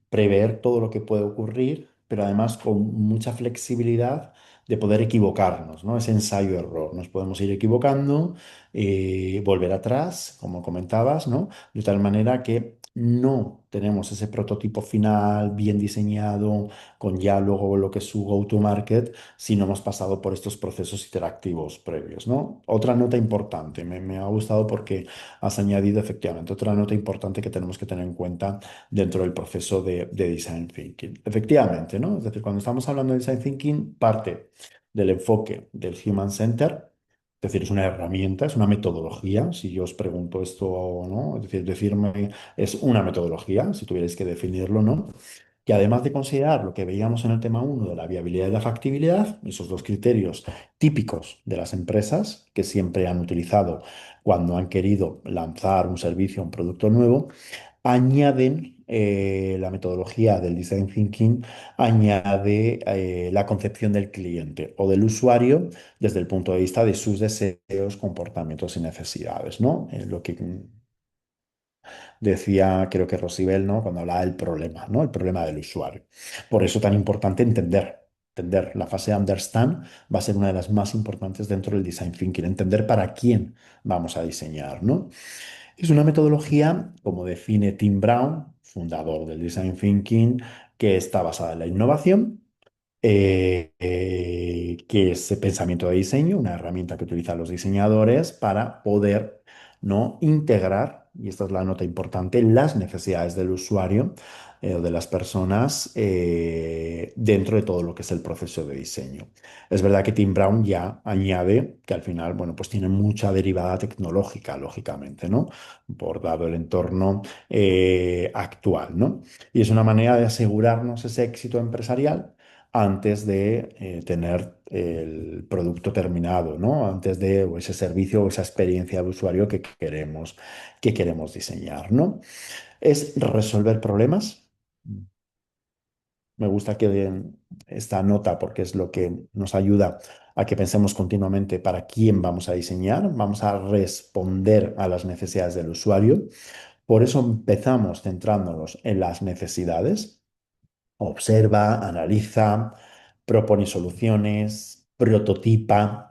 prever todo lo que puede ocurrir, pero además con mucha flexibilidad de poder equivocarnos, ¿no? Ese ensayo-error. Nos podemos ir equivocando, volver atrás, como comentabas, ¿no? De tal manera que no tenemos ese prototipo final bien diseñado, con ya luego lo que es su go-to-market, si no hemos pasado por estos procesos interactivos previos, ¿no? Otra nota importante, me ha gustado porque has añadido efectivamente otra nota importante que tenemos que tener en cuenta dentro del proceso de Design Thinking. Efectivamente, ¿no? Es decir, cuando estamos hablando de Design Thinking, parte del enfoque del Human Center. Es decir, es una herramienta, es una metodología. Si yo os pregunto esto, ¿no? Es decir, decirme es una metodología, si tuvierais que definirlo, ¿no? Que además de considerar lo que veíamos en el tema uno de la viabilidad y la factibilidad, esos dos criterios típicos de las empresas que siempre han utilizado cuando han querido lanzar un servicio o un producto nuevo, añaden la metodología del design thinking, añade la concepción del cliente o del usuario desde el punto de vista de sus deseos, comportamientos y necesidades, ¿no? Lo que decía, creo que Rosibel, ¿no? Cuando hablaba del problema, ¿no? El problema del usuario. Por eso tan importante entender. La fase understand va a ser una de las más importantes dentro del design thinking, entender para quién vamos a diseñar, ¿no? Es una metodología, como define Tim Brown, fundador del design thinking, que está basada en la innovación, que es el pensamiento de diseño, una herramienta que utilizan los diseñadores para poder, ¿no? Integrar, y esta es la nota importante, las necesidades del usuario o de las personas dentro de todo lo que es el proceso de diseño. Es verdad que Tim Brown ya añade que al final, bueno, pues tiene mucha derivada tecnológica, lógicamente, ¿no? Por dado el entorno actual, ¿no? Y es una manera de asegurarnos ese éxito empresarial antes de tener el producto terminado, ¿no? Antes de o ese servicio o esa experiencia de usuario que queremos diseñar, ¿no? Es resolver problemas. Me gusta que den esta nota porque es lo que nos ayuda a que pensemos continuamente para quién vamos a diseñar, vamos a responder a las necesidades del usuario. Por eso empezamos centrándonos en las necesidades. Observa, analiza, propone soluciones, prototipa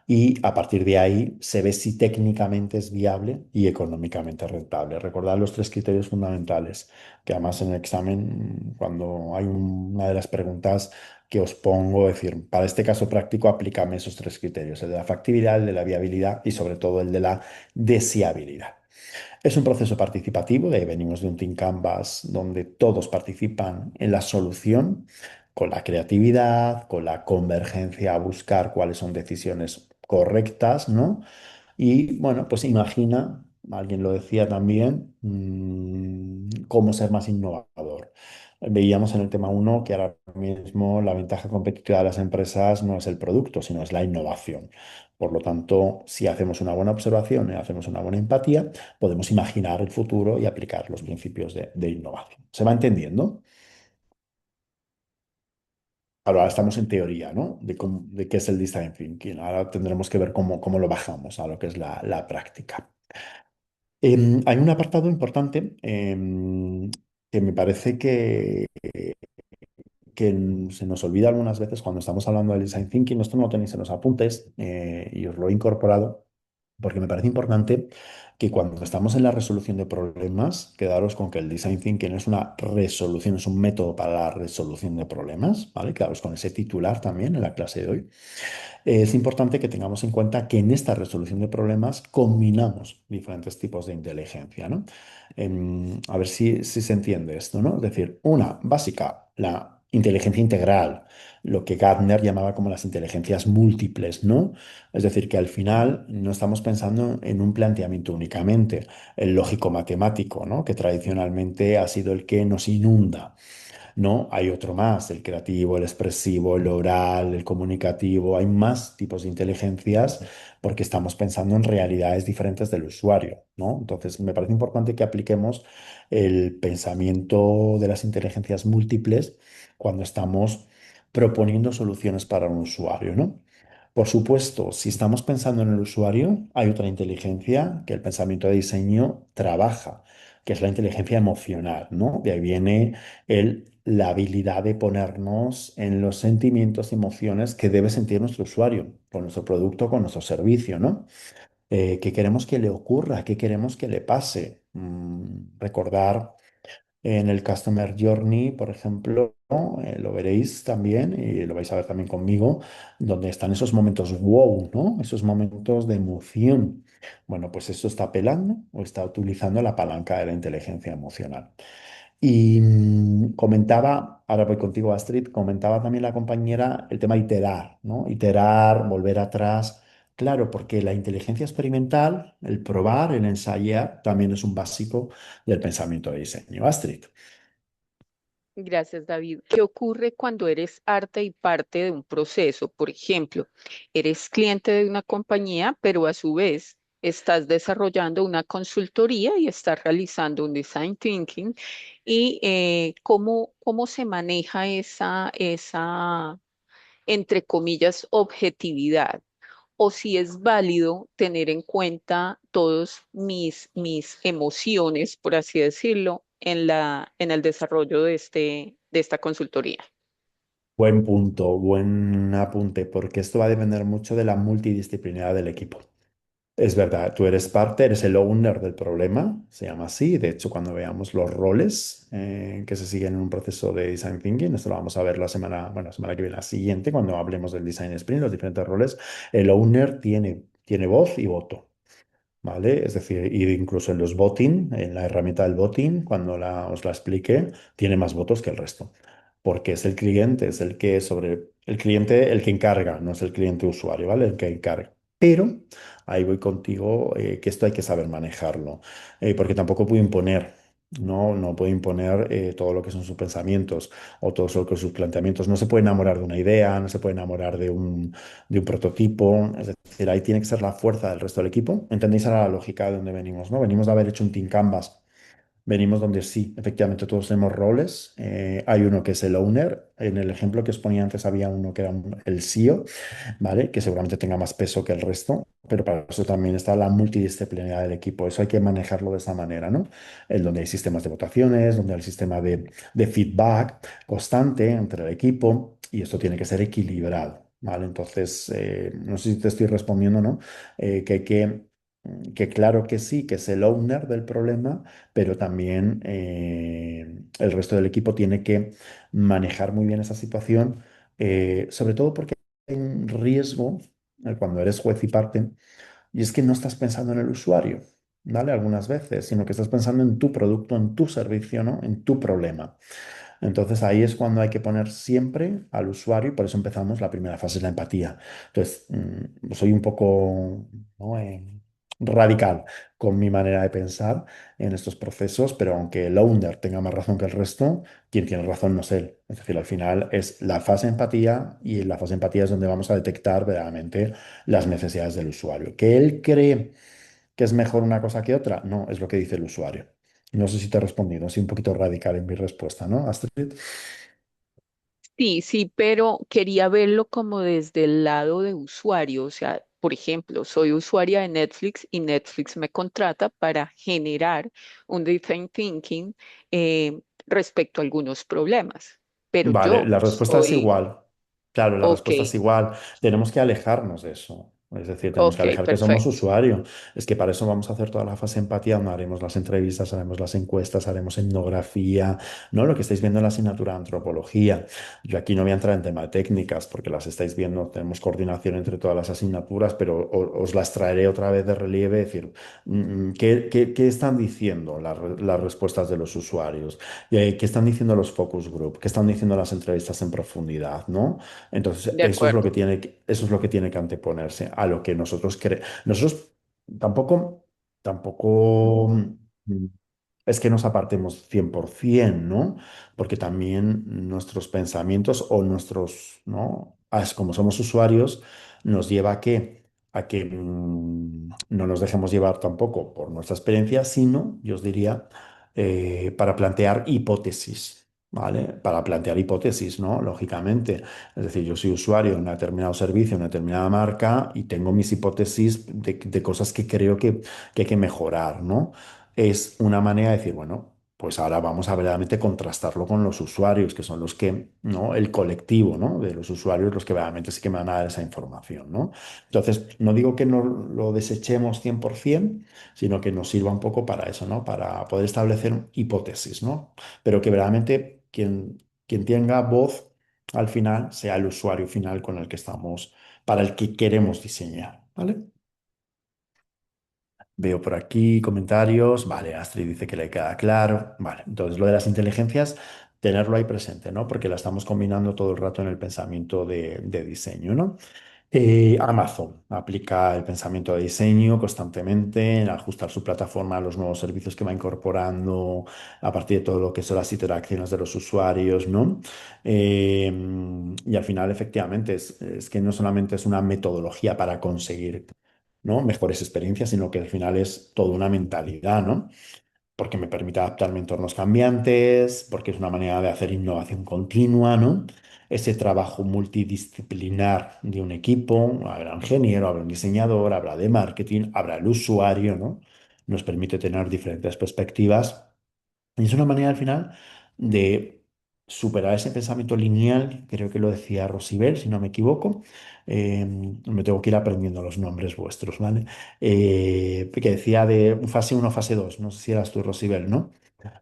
y a partir de ahí se ve si técnicamente es viable y económicamente rentable. Recordad los tres criterios fundamentales, que además en el examen, cuando hay una de las preguntas que os pongo, es decir, para este caso práctico, aplícame esos tres criterios, el de la factibilidad, el de la viabilidad y sobre todo el de la deseabilidad. Es un proceso participativo, de ahí venimos de un Team Canvas donde todos participan en la solución, con la creatividad, con la convergencia a buscar cuáles son decisiones correctas, ¿no? Y bueno, pues imagina, alguien lo decía también, cómo ser más innovador. Veíamos en el tema uno que ahora mismo la ventaja competitiva de las empresas no es el producto, sino es la innovación. Por lo tanto, si hacemos una buena observación y hacemos una buena empatía, podemos imaginar el futuro y aplicar los principios de innovación. ¿Se va entendiendo? Ahora estamos en teoría, ¿no? De qué es el design thinking. Ahora tendremos que ver cómo lo bajamos a lo que es la práctica. Hay un apartado importante que me parece que se nos olvida algunas veces cuando estamos hablando del design thinking. Esto no lo tenéis en los apuntes y os lo he incorporado porque me parece importante que cuando estamos en la resolución de problemas, quedaros con que el design thinking es una resolución, es un método para la resolución de problemas, ¿vale? Quedaros con ese titular también en la clase de hoy. Es importante que tengamos en cuenta que en esta resolución de problemas combinamos diferentes tipos de inteligencia, ¿no? A ver si se entiende esto, ¿no? Es decir, una básica, la inteligencia integral, lo que Gardner llamaba como las inteligencias múltiples, ¿no? Es decir, que al final no estamos pensando en un planteamiento únicamente, el lógico-matemático, ¿no? Que tradicionalmente ha sido el que nos inunda. No, hay otro más, el creativo, el expresivo, el oral, el comunicativo. Hay más tipos de inteligencias porque estamos pensando en realidades diferentes del usuario, ¿no? Entonces, me parece importante que apliquemos el pensamiento de las inteligencias múltiples cuando estamos proponiendo soluciones para un usuario, ¿no? Por supuesto, si estamos pensando en el usuario, hay otra inteligencia que el pensamiento de diseño trabaja, que es la inteligencia emocional, ¿no? De ahí viene la habilidad de ponernos en los sentimientos y emociones que debe sentir nuestro usuario con nuestro producto, con nuestro servicio, ¿no? ¿Qué queremos que le ocurra? ¿Qué queremos que le pase? recordar en el Customer Journey, por ejemplo, ¿no? Lo veréis también y lo vais a ver también conmigo, donde están esos momentos wow, ¿no? Esos momentos de emoción. Bueno, pues esto está apelando o está utilizando la palanca de la inteligencia emocional. Y comentaba, ahora voy contigo, Astrid, comentaba también la compañera el tema iterar, ¿no? Iterar, volver atrás. Claro, porque la inteligencia experimental, el probar, el ensayar, también es un básico del pensamiento de diseño. Astrid. Gracias, David. ¿Qué ocurre cuando eres arte y parte de un proceso? Por ejemplo, eres cliente de una compañía, pero a su vez estás desarrollando una consultoría y estás realizando un design thinking. ¿Y cómo se maneja esa, entre comillas, objetividad? O si es válido tener en cuenta todos mis emociones, por así decirlo, en el desarrollo de esta consultoría. Buen punto, buen apunte, porque esto va a depender mucho de la multidisciplinaridad del equipo. Es verdad, tú eres parte, eres el owner del problema, se llama así. De hecho, cuando veamos los roles que se siguen en un proceso de design thinking, esto lo vamos a ver la semana, bueno, la semana que viene, la siguiente, cuando hablemos del design sprint, los diferentes roles, el owner tiene voz y voto. ¿Vale? Es decir, y incluso en los voting, en la herramienta del voting, cuando os la expliqué, tiene más votos que el resto. Porque es el cliente, es el que sobre el cliente el que encarga, no es el cliente usuario, ¿vale? El que encarga. Pero ahí voy contigo, que esto hay que saber manejarlo, porque tampoco puedo imponer. No puedo imponer todo lo que son sus pensamientos o todo lo que son sus planteamientos. No se puede enamorar de una idea, no se puede enamorar de un prototipo. Es decir, ahí tiene que ser la fuerza del resto del equipo. ¿Entendéis ahora la lógica de dónde venimos, no? Venimos de haber hecho un Team Canvas. Venimos donde sí, efectivamente todos tenemos roles. Hay uno que es el owner. En el ejemplo que os ponía antes había uno que era el CEO, ¿vale? Que seguramente tenga más peso que el resto, pero para eso también está la multidisciplinaridad del equipo. Eso hay que manejarlo de esa manera, ¿no? En donde hay sistemas de votaciones, donde hay sistema de feedback constante entre el equipo y esto tiene que ser equilibrado, ¿vale? Entonces, no sé si te estoy respondiendo, ¿no? Que hay que claro que sí, que es el owner del problema, pero también el resto del equipo tiene que manejar muy bien esa situación, sobre todo porque un riesgo cuando eres juez y parte, y es que no estás pensando en el usuario, ¿vale? Algunas veces, sino que estás pensando en tu producto, en tu servicio, ¿no? En tu problema. Entonces ahí es cuando hay que poner siempre al usuario y por eso empezamos la primera fase, es la empatía. Entonces, soy un poco, ¿no? Radical con mi manera de pensar en estos procesos, pero aunque el owner tenga más razón que el resto, quien tiene razón no es él. Es decir, al final es la fase de empatía y en la fase de empatía es donde vamos a detectar verdaderamente las necesidades del usuario. ¿Que él cree que es mejor una cosa que otra? No, es lo que dice el usuario. No sé si te he respondido, así un poquito radical en mi respuesta, ¿no, Astrid? Sí, sí, pero quería verlo como desde el lado de usuario. O sea, por ejemplo, soy usuaria de Netflix y Netflix me contrata para generar un design thinking respecto a algunos problemas. Pero Vale, yo la respuesta es soy, igual. Claro, la ok, respuesta es igual. Tenemos que alejarnos de eso. Es decir, tenemos que ok, alejar que somos perfecto. usuario. Es que para eso vamos a hacer toda la fase de empatía, donde haremos las entrevistas, haremos las encuestas, haremos etnografía, ¿no? Lo que estáis viendo en la asignatura de antropología. Yo aquí no voy a entrar en tema de técnicas, porque las estáis viendo, tenemos coordinación entre todas las asignaturas, pero os las traeré otra vez de relieve, es decir, ¿qué están diciendo las respuestas de los usuarios? ¿Qué están diciendo los focus group? ¿Qué están diciendo las entrevistas en profundidad, ¿no? Entonces, De acuerdo, eso es lo que tiene que anteponerse a lo que nosotros creemos. Nosotros tampoco es que nos apartemos 100%, ¿no? Porque también nuestros pensamientos o nuestros, ¿no? Como somos usuarios, nos lleva a que no nos dejemos llevar tampoco por nuestra experiencia, sino, yo os diría, para plantear hipótesis, ¿vale? Para plantear hipótesis, ¿no? Lógicamente. Es decir, yo soy usuario de un determinado servicio, una determinada marca y tengo mis hipótesis de cosas que creo que hay que mejorar, ¿no? Es una manera de decir, bueno, pues ahora vamos a verdaderamente contrastarlo con los usuarios, que son los que, ¿no? El colectivo, ¿no? De los usuarios, los que verdaderamente sí que me van a dar esa información, ¿no? Entonces, no digo que no lo desechemos 100%, sino que nos sirva un poco para eso, ¿no? Para poder establecer hipótesis, ¿no? Pero que verdaderamente quien tenga voz al final sea el usuario final con el que estamos, para el que queremos diseñar, ¿vale? Veo por aquí comentarios. Vale, Astrid dice que le queda claro. Vale, entonces lo de las inteligencias, tenerlo ahí presente, ¿no? Porque la estamos combinando todo el rato en el pensamiento de diseño, ¿no? Amazon aplica el pensamiento de diseño constantemente en ajustar su plataforma a los nuevos servicios que va incorporando a partir de todo lo que son las interacciones de los usuarios, ¿no? Eh, y al final, efectivamente, es que no solamente es una metodología para conseguir, ¿no? Mejores experiencias, sino que al final es toda una mentalidad, ¿no? Porque me permite adaptarme a entornos cambiantes, porque es una manera de hacer innovación continua, ¿no? Ese trabajo multidisciplinar de un equipo, habrá un ingeniero, habrá un diseñador, habrá de marketing, habrá el usuario, ¿no? Nos permite tener diferentes perspectivas y es una manera al final de superar ese pensamiento lineal, creo que lo decía Rosibel, si no me equivoco. Me tengo que ir aprendiendo los nombres vuestros, ¿vale? Que decía de fase uno fase 2 no sé si eras tú, Rosibel, ¿no?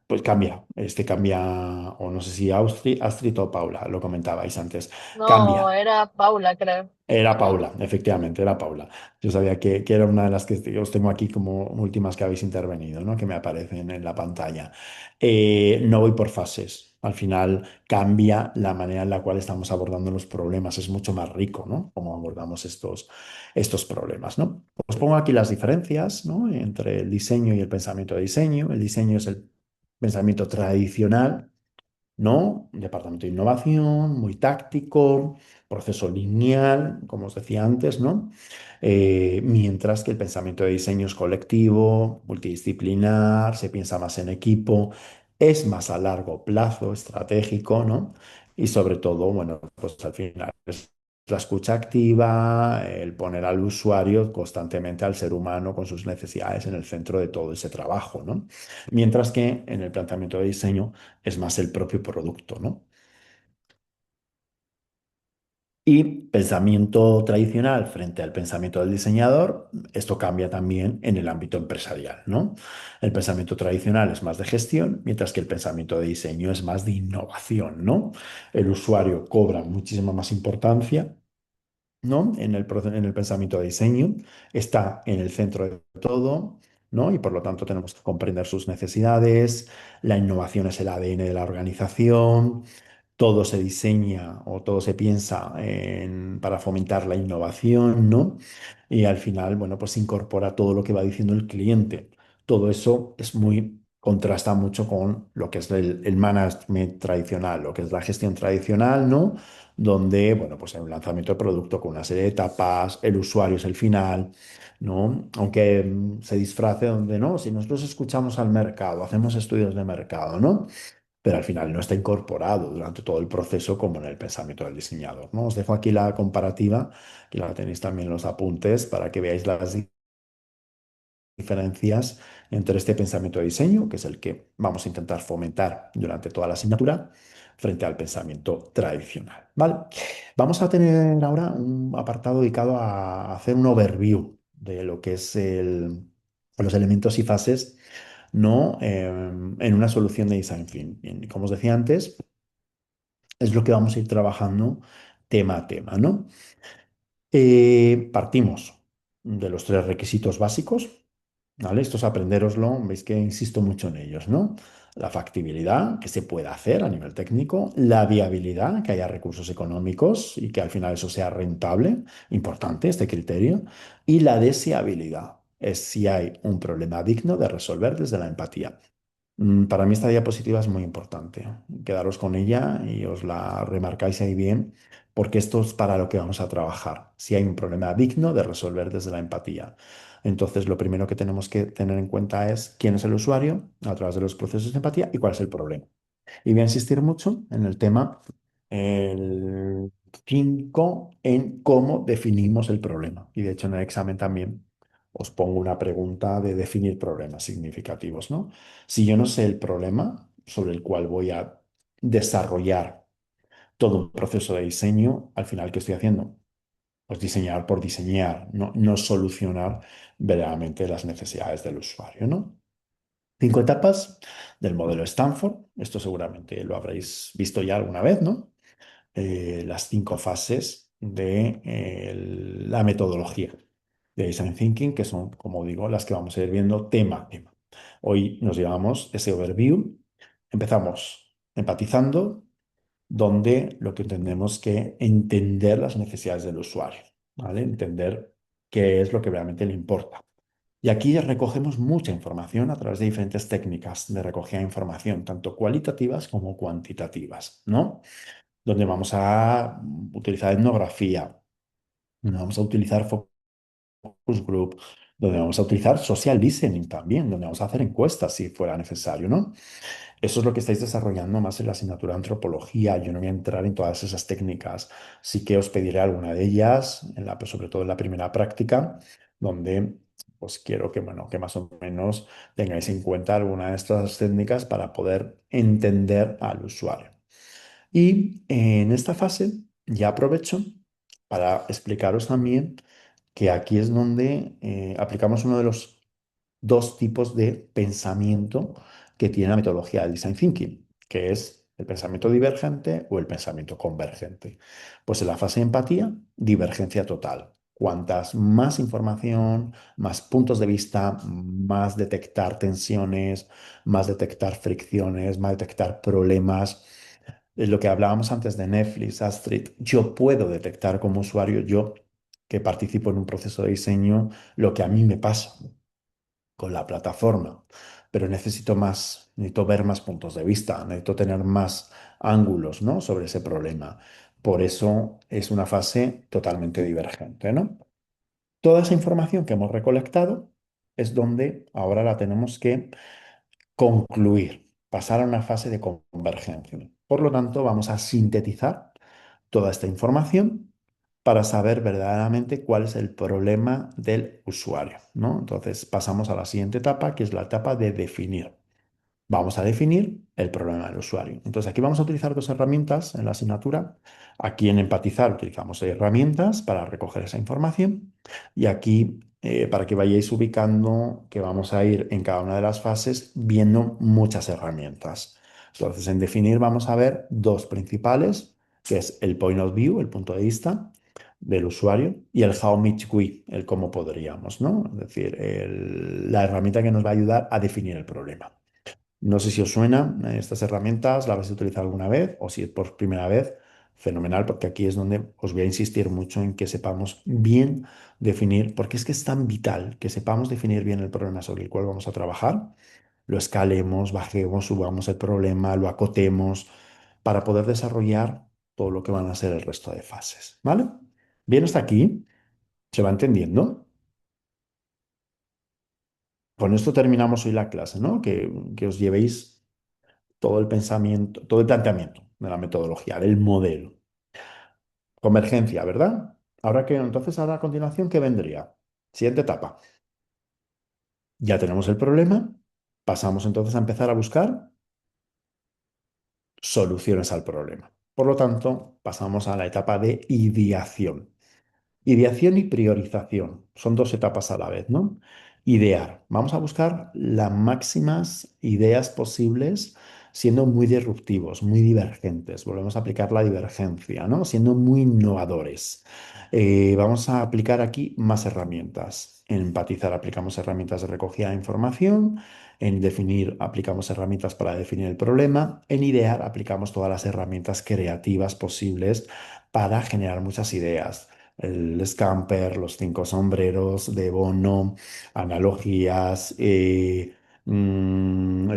Pues cambia, cambia, o no sé si Astrid o Paula, lo comentabais antes, No, cambia. era Paula, creo. Era Paula, efectivamente, era Paula. Yo sabía que era una de las que os tengo aquí como últimas que habéis intervenido, ¿no? Que me aparecen en la pantalla. No voy por fases. Al final cambia la manera en la cual estamos abordando los problemas. Es mucho más rico, ¿no? Cómo abordamos estos problemas, ¿no? Os pongo aquí las diferencias, ¿no? Entre el diseño y el pensamiento de diseño. El diseño es el pensamiento tradicional, ¿no? Un departamento de innovación, muy táctico, proceso lineal, como os decía antes, ¿no? Mientras que el pensamiento de diseño es colectivo, multidisciplinar, se piensa más en equipo, es más a largo plazo, estratégico, ¿no? Y sobre todo, bueno, pues al final es la escucha activa, el poner al usuario constantemente, al ser humano con sus necesidades en el centro de todo ese trabajo, ¿no? Mientras que en el planteamiento de diseño es más el propio producto, ¿no? Y pensamiento tradicional frente al pensamiento del diseñador, esto cambia también en el ámbito empresarial, ¿no? El pensamiento tradicional es más de gestión, mientras que el pensamiento de diseño es más de innovación, ¿no? El usuario cobra muchísima más importancia, ¿no? En el pensamiento de diseño, está en el centro de todo, ¿no? Y por lo tanto tenemos que comprender sus necesidades, la innovación es el ADN de la organización, todo se diseña o todo se piensa para fomentar la innovación, ¿no? Y al final, bueno, pues se incorpora todo lo que va diciendo el cliente. Todo eso contrasta mucho con lo que es el management tradicional, lo que es la gestión tradicional, ¿no? Donde, bueno, pues hay un lanzamiento de producto con una serie de etapas, el usuario es el final, ¿no? Aunque se disfrace donde, ¿no? Si nosotros escuchamos al mercado, hacemos estudios de mercado, ¿no? Pero al final no está incorporado durante todo el proceso como en el pensamiento del diseñador, ¿no? Os dejo aquí la comparativa, que la tenéis también en los apuntes, para que veáis las diferencias entre este pensamiento de diseño, que es el que vamos a intentar fomentar durante toda la asignatura, frente al pensamiento tradicional, ¿vale? Vamos a tener ahora un apartado dedicado a hacer un overview de lo que es los elementos y fases, ¿no? En una solución de design thinking. Como os decía antes, es lo que vamos a ir trabajando tema a tema, ¿no? Partimos de los tres requisitos básicos, ¿vale? Estos aprendéroslo, veis que insisto mucho en ellos, ¿no? La factibilidad, que se pueda hacer a nivel técnico, la viabilidad, que haya recursos económicos y que al final eso sea rentable, importante este criterio, y la deseabilidad, es si hay un problema digno de resolver desde la empatía. Para mí esta diapositiva es muy importante. Quedaros con ella y os la remarcáis ahí bien, porque esto es para lo que vamos a trabajar. Si hay un problema digno de resolver desde la empatía. Entonces, lo primero que tenemos que tener en cuenta es quién es el usuario a través de los procesos de empatía y cuál es el problema. Y voy a insistir mucho en el tema, el 5, en cómo definimos el problema. Y de hecho en el examen también os pongo una pregunta de definir problemas significativos, ¿no? Si yo no sé el problema sobre el cual voy a desarrollar todo un proceso de diseño, al final, ¿qué estoy haciendo? Pues diseñar por diseñar, no solucionar verdaderamente las necesidades del usuario, ¿no? 5 etapas del modelo Stanford. Esto seguramente lo habréis visto ya alguna vez, ¿no? Las 5 fases de la metodología de Design Thinking, que son, como digo, las que vamos a ir viendo tema a tema. Hoy nos llevamos ese overview. Empezamos empatizando, donde lo que tenemos que entender las necesidades del usuario, ¿vale? Entender qué es lo que realmente le importa. Y aquí recogemos mucha información a través de diferentes técnicas de recogida de información, tanto cualitativas como cuantitativas, ¿no? Donde vamos a utilizar etnografía, donde vamos a utilizar focus group, donde vamos a utilizar social listening también, donde vamos a hacer encuestas si fuera necesario, ¿no? Eso es lo que estáis desarrollando más en la asignatura de antropología. Yo no voy a entrar en todas esas técnicas. Sí que os pediré alguna de ellas, pues, sobre todo en la primera práctica, donde pues quiero que, bueno, que más o menos tengáis en cuenta alguna de estas técnicas para poder entender al usuario. Y en esta fase ya aprovecho para explicaros también que aquí es donde aplicamos uno de los 2 tipos de pensamiento que tiene la metodología del Design Thinking, que es el pensamiento divergente o el pensamiento convergente. Pues en la fase de empatía, divergencia total. Cuantas más información, más puntos de vista, más detectar tensiones, más detectar fricciones, más detectar problemas. Lo que hablábamos antes de Netflix, Astrid, yo puedo detectar como usuario, yo que participo en un proceso de diseño, lo que a mí me pasa con la plataforma, pero necesito más, necesito ver más puntos de vista, necesito tener más ángulos, ¿no? Sobre ese problema. Por eso es una fase totalmente divergente, ¿no? Toda esa información que hemos recolectado es donde ahora la tenemos que concluir, pasar a una fase de convergencia. Por lo tanto, vamos a sintetizar toda esta información para saber verdaderamente cuál es el problema del usuario, ¿no? Entonces, pasamos a la siguiente etapa, que es la etapa de definir. Vamos a definir el problema del usuario. Entonces, aquí vamos a utilizar 2 herramientas en la asignatura. Aquí en Empatizar utilizamos herramientas para recoger esa información y aquí para que vayáis ubicando que vamos a ir en cada una de las fases viendo muchas herramientas. Entonces, en definir vamos a ver 2 principales, que es el point of view, el punto de vista del usuario, y el how might we, el cómo podríamos, ¿no? Es decir, la herramienta que nos va a ayudar a definir el problema. No sé si os suenan estas herramientas, las vais a utilizar alguna vez o si es por primera vez, fenomenal, porque aquí es donde os voy a insistir mucho en que sepamos bien definir, porque es que es tan vital que sepamos definir bien el problema sobre el cual vamos a trabajar, lo escalemos, bajemos, subamos el problema, lo acotemos, para poder desarrollar todo lo que van a ser el resto de fases, ¿vale? Bien, hasta aquí, ¿se va entendiendo? Con esto terminamos hoy la clase, ¿no? Que os llevéis todo el pensamiento, todo el planteamiento de la metodología, del modelo. Convergencia, ¿verdad? Ahora a continuación, ¿qué vendría? Siguiente etapa. Ya tenemos el problema. Pasamos entonces a empezar a buscar soluciones al problema. Por lo tanto, pasamos a la etapa de ideación. Ideación y priorización son 2 etapas a la vez, ¿no? Idear. Vamos a buscar las máximas ideas posibles siendo muy disruptivos, muy divergentes. Volvemos a aplicar la divergencia, ¿no? Siendo muy innovadores. Vamos a aplicar aquí más herramientas. En empatizar aplicamos herramientas de recogida de información. En definir aplicamos herramientas para definir el problema. En idear aplicamos todas las herramientas creativas posibles para generar muchas ideas el Scamper, los 5 sombreros de Bono, analogías, el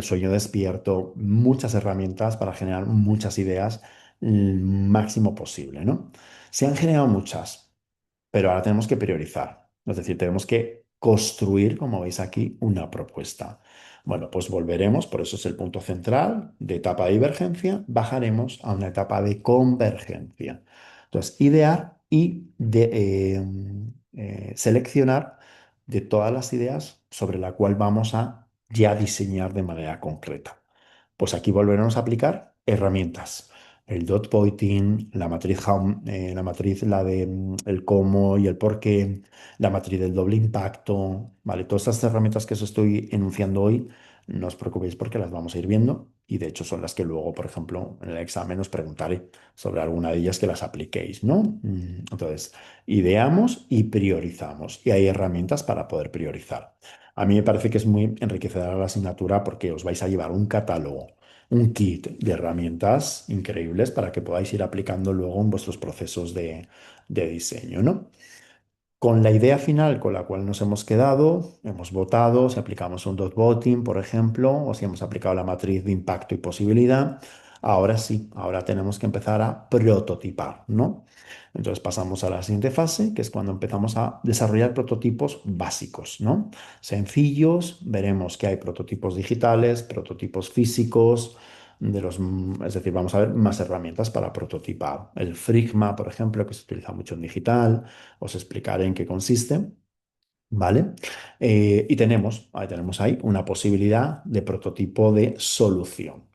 sueño despierto, muchas herramientas para generar muchas ideas el máximo posible, ¿no? Se han generado muchas, pero ahora tenemos que priorizar, es decir, tenemos que construir, como veis aquí, una propuesta. Bueno, pues volveremos, por eso es el punto central de etapa de divergencia, bajaremos a una etapa de convergencia. Entonces, idear y seleccionar de todas las ideas sobre la cual vamos a ya diseñar de manera concreta. Pues aquí volveremos a aplicar herramientas. El dot pointing, la matriz, la matriz, la de el cómo y el por qué, la matriz del doble impacto, ¿vale? Todas estas herramientas que os estoy enunciando hoy, no os preocupéis porque las vamos a ir viendo y de hecho son las que luego, por ejemplo, en el examen os preguntaré sobre alguna de ellas que las apliquéis, ¿no? Entonces, ideamos y priorizamos y hay herramientas para poder priorizar. A mí me parece que es muy enriquecedora la asignatura porque os vais a llevar un catálogo, un kit de herramientas increíbles para que podáis ir aplicando luego en vuestros procesos de diseño, ¿no? Con la idea final con la cual nos hemos quedado, hemos votado, si aplicamos un dot voting, por ejemplo, o si hemos aplicado la matriz de impacto y posibilidad, ahora sí, ahora tenemos que empezar a prototipar, ¿no? Entonces pasamos a la siguiente fase, que es cuando empezamos a desarrollar prototipos básicos, ¿no? Sencillos, veremos que hay prototipos digitales, prototipos físicos, es decir, vamos a ver más herramientas para prototipar. El Figma, por ejemplo, que se utiliza mucho en digital, os explicaré en qué consiste, ¿vale? Y tenemos ahí una posibilidad de prototipo de solución.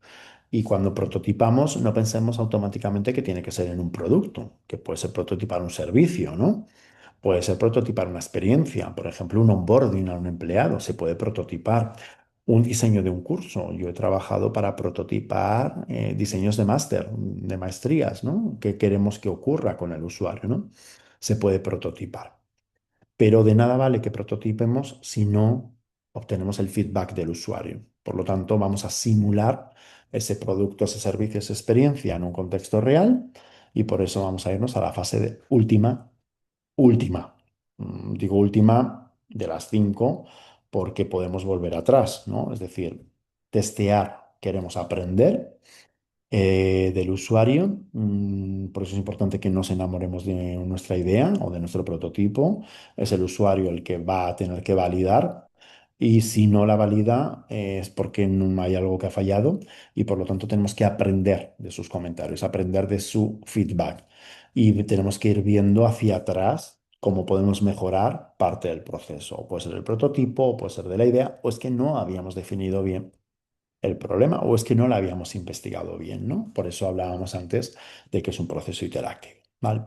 Y cuando prototipamos, no pensemos automáticamente que tiene que ser en un producto, que puede ser prototipar un servicio, ¿no? Puede ser prototipar una experiencia, por ejemplo, un onboarding a un empleado, se puede prototipar un diseño de un curso. Yo he trabajado para prototipar diseños de máster, de maestrías, ¿no? ¿Qué queremos que ocurra con el usuario, ¿no? Se puede prototipar. Pero de nada vale que prototipemos si no obtenemos el feedback del usuario. Por lo tanto, vamos a simular ese producto, ese servicio, esa experiencia en un contexto real y por eso vamos a irnos a la fase de última. Digo última de las cinco porque podemos volver atrás, ¿no? Es decir, testear, queremos aprender del usuario. Por eso es importante que no nos enamoremos de nuestra idea o de nuestro prototipo. Es el usuario el que va a tener que validar. Y si no la valida, es porque no hay algo que ha fallado y por lo tanto tenemos que aprender de sus comentarios, aprender de su feedback. Y tenemos que ir viendo hacia atrás cómo podemos mejorar parte del proceso. Puede ser el prototipo, o puede ser de la idea, o es que no habíamos definido bien el problema o es que no lo habíamos investigado bien, ¿no? Por eso hablábamos antes de que es un proceso iterativo, ¿vale?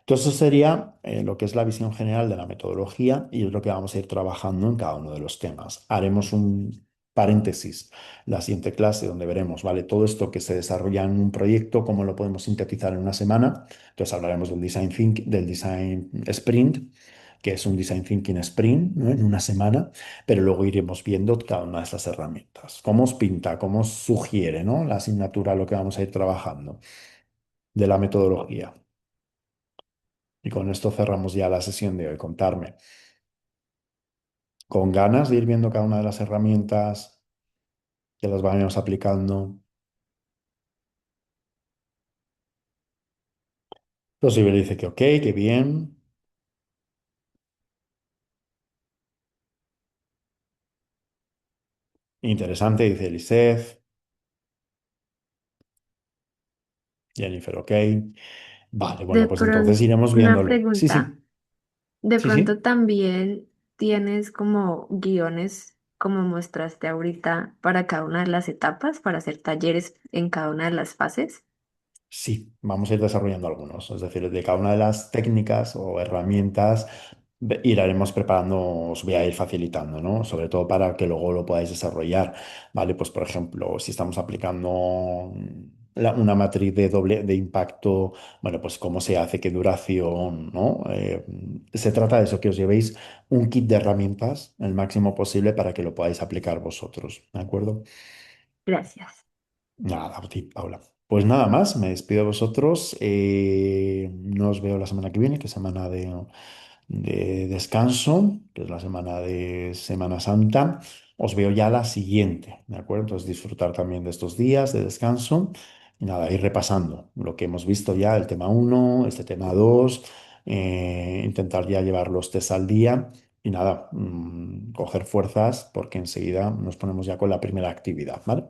Entonces, eso sería lo que es la visión general de la metodología y es lo que vamos a ir trabajando en cada uno de los temas. Haremos un paréntesis la siguiente clase donde veremos, ¿vale? Todo esto que se desarrolla en un proyecto, cómo lo podemos sintetizar en una semana. Entonces hablaremos del design sprint, que es un design thinking sprint, ¿no? En una semana, pero luego iremos viendo cada una de estas herramientas. ¿Cómo os pinta? ¿Cómo os sugiere, ¿no? La asignatura, lo que vamos a ir trabajando de la metodología? Y con esto cerramos ya la sesión de hoy. Contarme. Con ganas de ir viendo cada una de las herramientas que las vayamos aplicando. Entonces, dice que ok, que bien. Interesante, dice Eliseth. Jennifer, ok. Vale, De bueno, pues entonces pronto, iremos una viéndolo. Sí, pregunta. sí, De sí, pronto sí. también tienes como guiones, como mostraste ahorita, para cada una de las etapas, para hacer talleres en cada una de las fases. Sí, vamos a ir desarrollando algunos, es decir, de cada una de las técnicas o herramientas iremos preparando, os voy a ir facilitando, ¿no? Sobre todo para que luego lo podáis desarrollar, ¿vale? Pues, por ejemplo, si estamos aplicando una matriz de doble de impacto, bueno, pues cómo se hace, qué duración, ¿no? Se trata de eso, que os llevéis un kit de herramientas el máximo posible para que lo podáis aplicar vosotros, ¿de acuerdo? Gracias. Nada, a ti, Paula. Pues nada más, me despido de vosotros. No os veo la semana que viene, que es semana de descanso, que es la semana de Semana Santa. Os veo ya la siguiente, ¿de acuerdo? Entonces disfrutar también de estos días de descanso y nada, ir repasando lo que hemos visto ya, el tema uno, este tema 2, intentar ya llevar los test al día y nada, coger fuerzas porque enseguida nos ponemos ya con la primera actividad, ¿vale?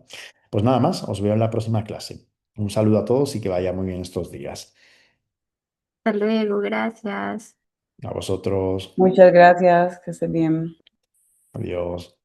Pues nada más, os veo en la próxima clase. Un saludo a todos y que vaya muy bien estos días. Hasta luego, gracias. A vosotros. Muchas gracias, que estés bien. Adiós.